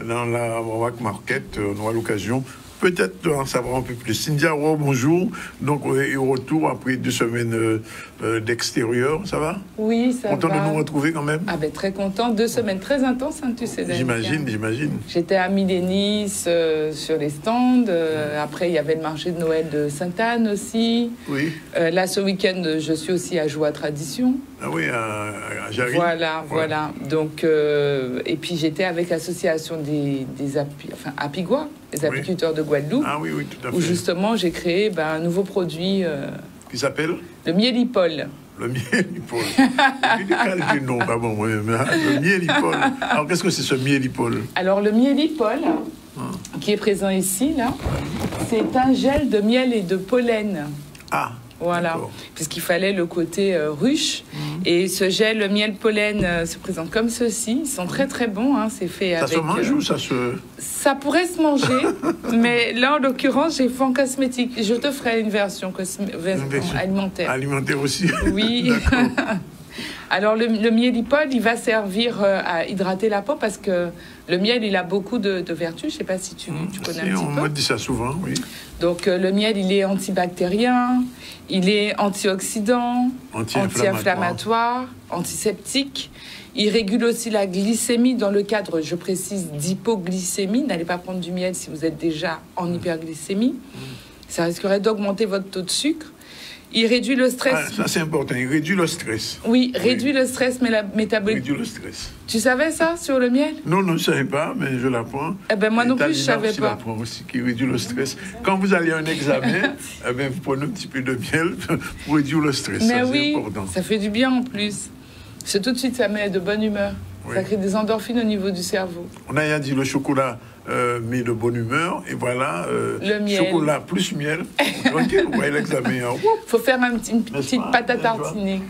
dans la Araroak Market. On aura l'occasion peut-être d'en savoir un peu plus. Cynthia Rowe, bonjour. Donc, et au retour après 2 semaines d'extérieur, ça va? Oui, ça va. Content de nous retrouver quand même? Ah ben très content. 2 semaines très intenses, hein, tu sais. J'imagine. J'étais à Milénis sur les stands. Après, il y avait le marché de Noël de Sainte-Anne aussi. Oui. Là, ce week-end, je suis aussi à Joie Tradition. Ah oui, à Jarry. Voilà. Donc, et puis j'étais avec l'association Apigois, les apiculteurs de Guadeloupe. Ah oui, tout à fait. Où justement, j'ai créé un nouveau produit. Qui s'appelle? Le mielipol. Le mielipol. Quel nom, pas bon, le mielipol. Alors, qu'est-ce que c'est ce mielipol? Alors, le mielipol, qui est présent ici, là, c'est un gel de miel et de pollen. Ah. Voilà, puisqu'il fallait le côté ruche. Et ce gel, le miel pollen, se présente comme ceci. Ils sont très très bons, hein. C'est fait ça avec... Ça se mange ou ça se... Ça pourrait se manger, mais là, en l'occurrence, j'ai fait en cosmétique. Je te ferai une version alimentaire. Alimentaire aussi? Oui. Alors, le mielipol, il va servir à hydrater la peau parce que le miel, il a beaucoup de vertus. Je ne sais pas si tu connais un petit peu. On m'a dit ça souvent, oui. Donc, le miel, il est antibactérien, il est antioxydant, anti-inflammatoire, antiseptique. Il régule aussi la glycémie dans le cadre, je précise, d'hypoglycémie. N'allez pas prendre du miel si vous êtes déjà en hyperglycémie. Ça risquerait d'augmenter votre taux de sucre. Il réduit le stress. Ah, ça, c'est important. Il réduit le stress. Oui, réduit le stress métabolique. Réduit le stress. Tu savais ça sur le miel? Non, je ne savais pas, mais je l'apprends. Eh ben, moi non plus, je ne savais pas. L'apprends aussi, qui réduit le stress. Quand vous allez à un examen, vous prenez un petit peu de miel pour réduire le stress. Mais ça, oui, c'est important. Ça fait du bien en plus. C'est tout de suite, ça met de bonne humeur. Oui. Ça crée des endorphines au niveau du cerveau. On a dit le chocolat met de bonne humeur, et voilà, le miel. Chocolat plus miel. Tranquille, vous voyez l'examen. Il faut faire une petite pâte à tartiner.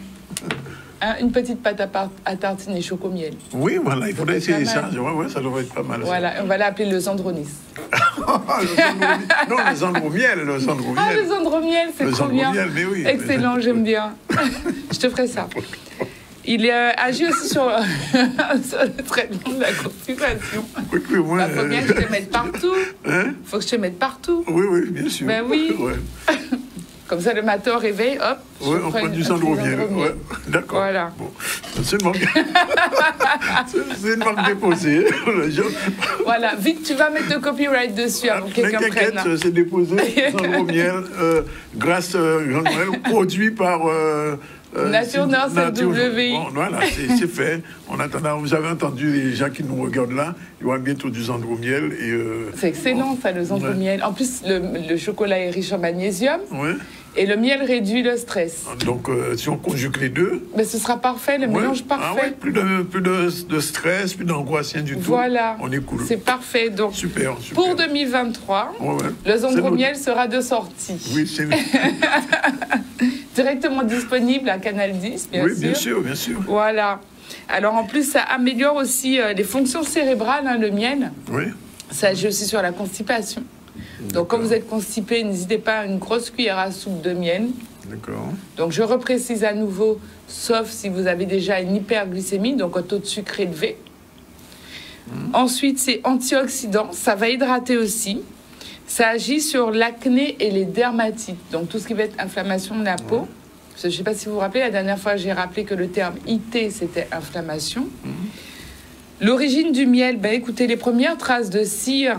Une petite pâte à tartiner choco-miel. Oui, voilà, il faudrait essayer ça. Ouais, ça devrait être pas mal. Voilà, on va l'appeler le Zandronis. Non, le Zandromiel. Ah, le Zandromiel, c'est trop bien. Mais oui, excellent, j'aime bien. Je te ferai ça. Il agit aussi sur le traitement de la constipation. Oui, faut bien que je te mette partout. Faut que je te mette partout. Oui, bien sûr. Ben oui. Ouais. Comme ça, le matin au réveil, hop, Oui, on prend du cendre au miel. Ouais. D'accord. Voilà. Bon. C'est une marque... c'est une marque déposée. Voilà, vite, tu vas mettre le copyright dessus avant que quelqu'un prenne. T'inquiète, c'est déposé, cendre au miel, grâce produit par... Nature Nurse W. Bon, voilà, c'est fait. En attendant, vous avez entendu les gens qui nous regardent là, il y aura bientôt du cendre au miel. C'est excellent, ça, le cendre au miel. En plus, le chocolat est riche en magnésium. Ouais. Et le miel réduit le stress. Donc, si on conjugue les deux... Mais ce sera parfait, le mélange parfait. Plus de stress, plus d'angoisse, rien du tout. Voilà. On est cool. C'est parfait. Donc, super. Pour 2023, le cendre au miel sera de sortie. Oui, c'est directement disponible à Canal 10, bien sûr. Oui, bien sûr, bien sûr. Voilà. Alors, en plus, ça améliore aussi les fonctions cérébrales, hein, le miel. Oui. Ça agit aussi sur la constipation. Donc, quand vous êtes constipé, n'hésitez pas à une grosse cuillère à soupe de miel. D'accord. Donc, je reprécise à nouveau, sauf si vous avez déjà une hyperglycémie, donc un taux de sucre élevé. Ensuite, c'est antioxydant. Ça va hydrater aussi. Ça agit sur l'acné et les dermatites. Donc, tout ce qui va être inflammation de la peau. Je ne sais pas si vous vous rappelez, la dernière fois, j'ai rappelé que le terme IT, c'était inflammation. L'origine du miel, ben, écoutez, les premières traces de cire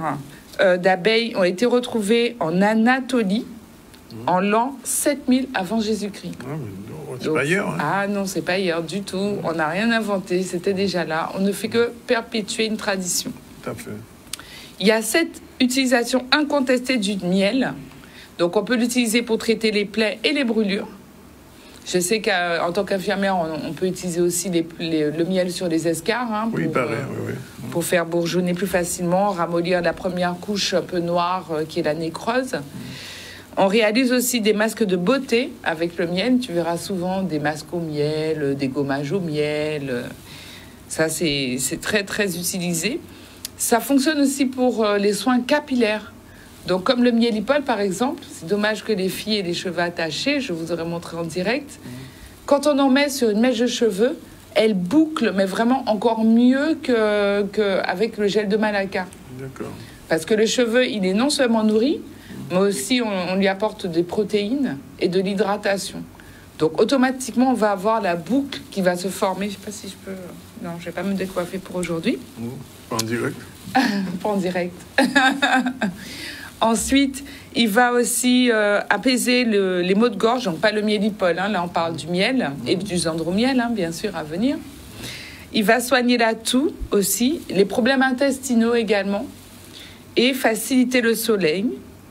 d'abeilles ont été retrouvées en Anatolie en l'an 7000 avant Jésus-Christ. C'est pas hier. Hein. Ah non, c'est pas hier du tout. On n'a rien inventé, c'était déjà là. On ne fait que perpétuer une tradition. Tout à fait. Il y a cette utilisation incontestée du miel. Donc on peut l'utiliser pour traiter les plaies et les brûlures. Je sais qu'en tant qu'infirmière, on peut utiliser aussi le miel sur les escarres. Hein, oui, pareil, oui. Pour faire bourgeonner plus facilement, ramollir la première couche un peu noire qui est la nécrose. On réalise aussi des masques de beauté avec le miel. Tu verras souvent des masques au miel, des gommages au miel. Ça, c'est très, très utilisé. Ça fonctionne aussi pour les soins capillaires. Donc, comme le mielipol, par exemple, c'est dommage que les filles aient les cheveux attachés, je vous aurais montré en direct. Quand on en met sur une mèche de cheveux, elle boucle, mais vraiment encore mieux qu'avec le gel de Malacca. D'accord. Parce que le cheveu, il est non seulement nourri, mais aussi on lui apporte des protéines et de l'hydratation. Donc, automatiquement, on va avoir la boucle qui va se former. Je ne sais pas si je peux... Non, je ne vais pas me décoiffer pour aujourd'hui. Pas en direct. Pas en direct. Ensuite, il va aussi apaiser les maux de gorge, donc pas le mielipol, hein, là on parle du miel et du zandromiel, hein, bien sûr, à venir. Il va soigner la toux aussi, les problèmes intestinaux également, et faciliter le sommeil,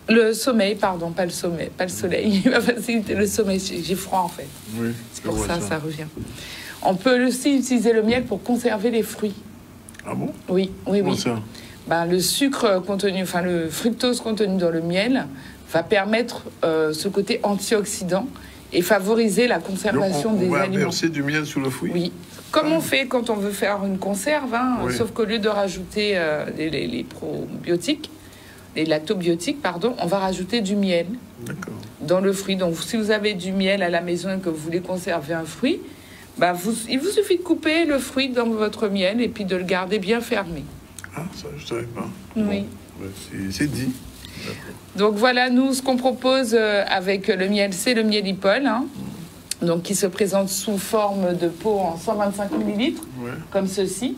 pas le soleil, il va faciliter le sommeil, j'ai froid en fait. Oui, c'est pour ça revient. On peut aussi utiliser le miel pour conserver les fruits. Ah bon? Oui. Comment ça? Ben, le sucre contenu, enfin le fructose contenu dans le miel va permettre ce côté antioxydant et favoriser la conservation des aliments. On va verser du miel sur le fruit? Oui. Comme on fait quand on veut faire une conserve, hein, sauf qu'au lieu de rajouter les probiotiques, les lactobiotiques, pardon, on va rajouter du miel dans le fruit. Donc, si vous avez du miel à la maison et que vous voulez conserver un fruit, ben, il vous suffit de couper le fruit dans votre miel et puis de le garder bien fermé. Ah, ça, je ne savais pas. Oui. Bon, c'est dit. Donc voilà, nous, ce qu'on propose avec le miel, c'est le mielipol, hein, donc qui se présente sous forme de pot en 125 ml, comme ceci,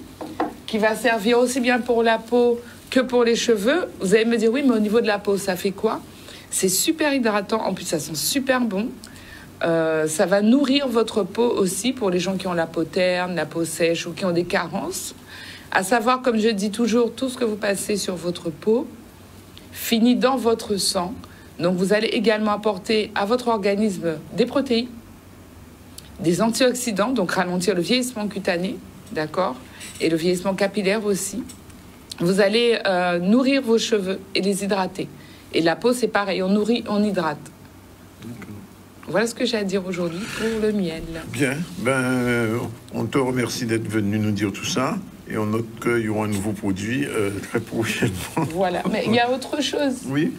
qui va servir aussi bien pour la peau que pour les cheveux. Vous allez me dire, oui, mais au niveau de la peau, ça fait quoi? C'est super hydratant, en plus, ça sent super bon. Ça va nourrir votre peau aussi pour les gens qui ont la peau terne, la peau sèche ou qui ont des carences. À savoir, comme je dis toujours, tout ce que vous passez sur votre peau finit dans votre sang. Donc, vous allez également apporter à votre organisme des protéines, des antioxydants, donc ralentir le vieillissement cutané, d'accord, et le vieillissement capillaire aussi. Vous allez nourrir vos cheveux et les hydrater. Et la peau, c'est pareil, on nourrit, on hydrate. Voilà ce que j'ai à dire aujourd'hui pour le miel. Bien, on te remercie d'être venu nous dire tout ça. Et on note qu'il y aura un nouveau produit très prochainement. Voilà, mais il y a autre chose. Oui.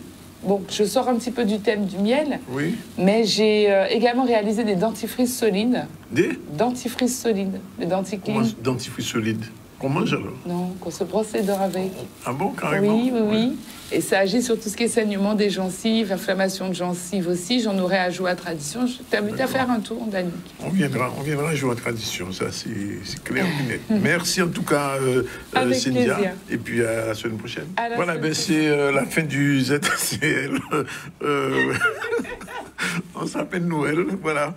Bon, je sors un petit peu du thème du miel. Oui. Mais j'ai également réalisé des dentifrices solides. Des dentifrices solides. Des dentifrices. Dentifrices solides. Qu'on mange alors? Non, qu'on se brosse les dents avec. Ah bon, carrément? Oui. Et ça agit sur tout ce qui est saignement des gencives, inflammation de gencives aussi. J'en aurais à jouer à tradition. Je t'invite à faire un tour, Dani. On viendra jouer à tradition, ça c'est clair et net. Merci en tout cas, Cynthia. Plaisir. Et puis à la semaine prochaine. Voilà, semaine c'est la fin du ZCL. On s'appelle Noël, voilà.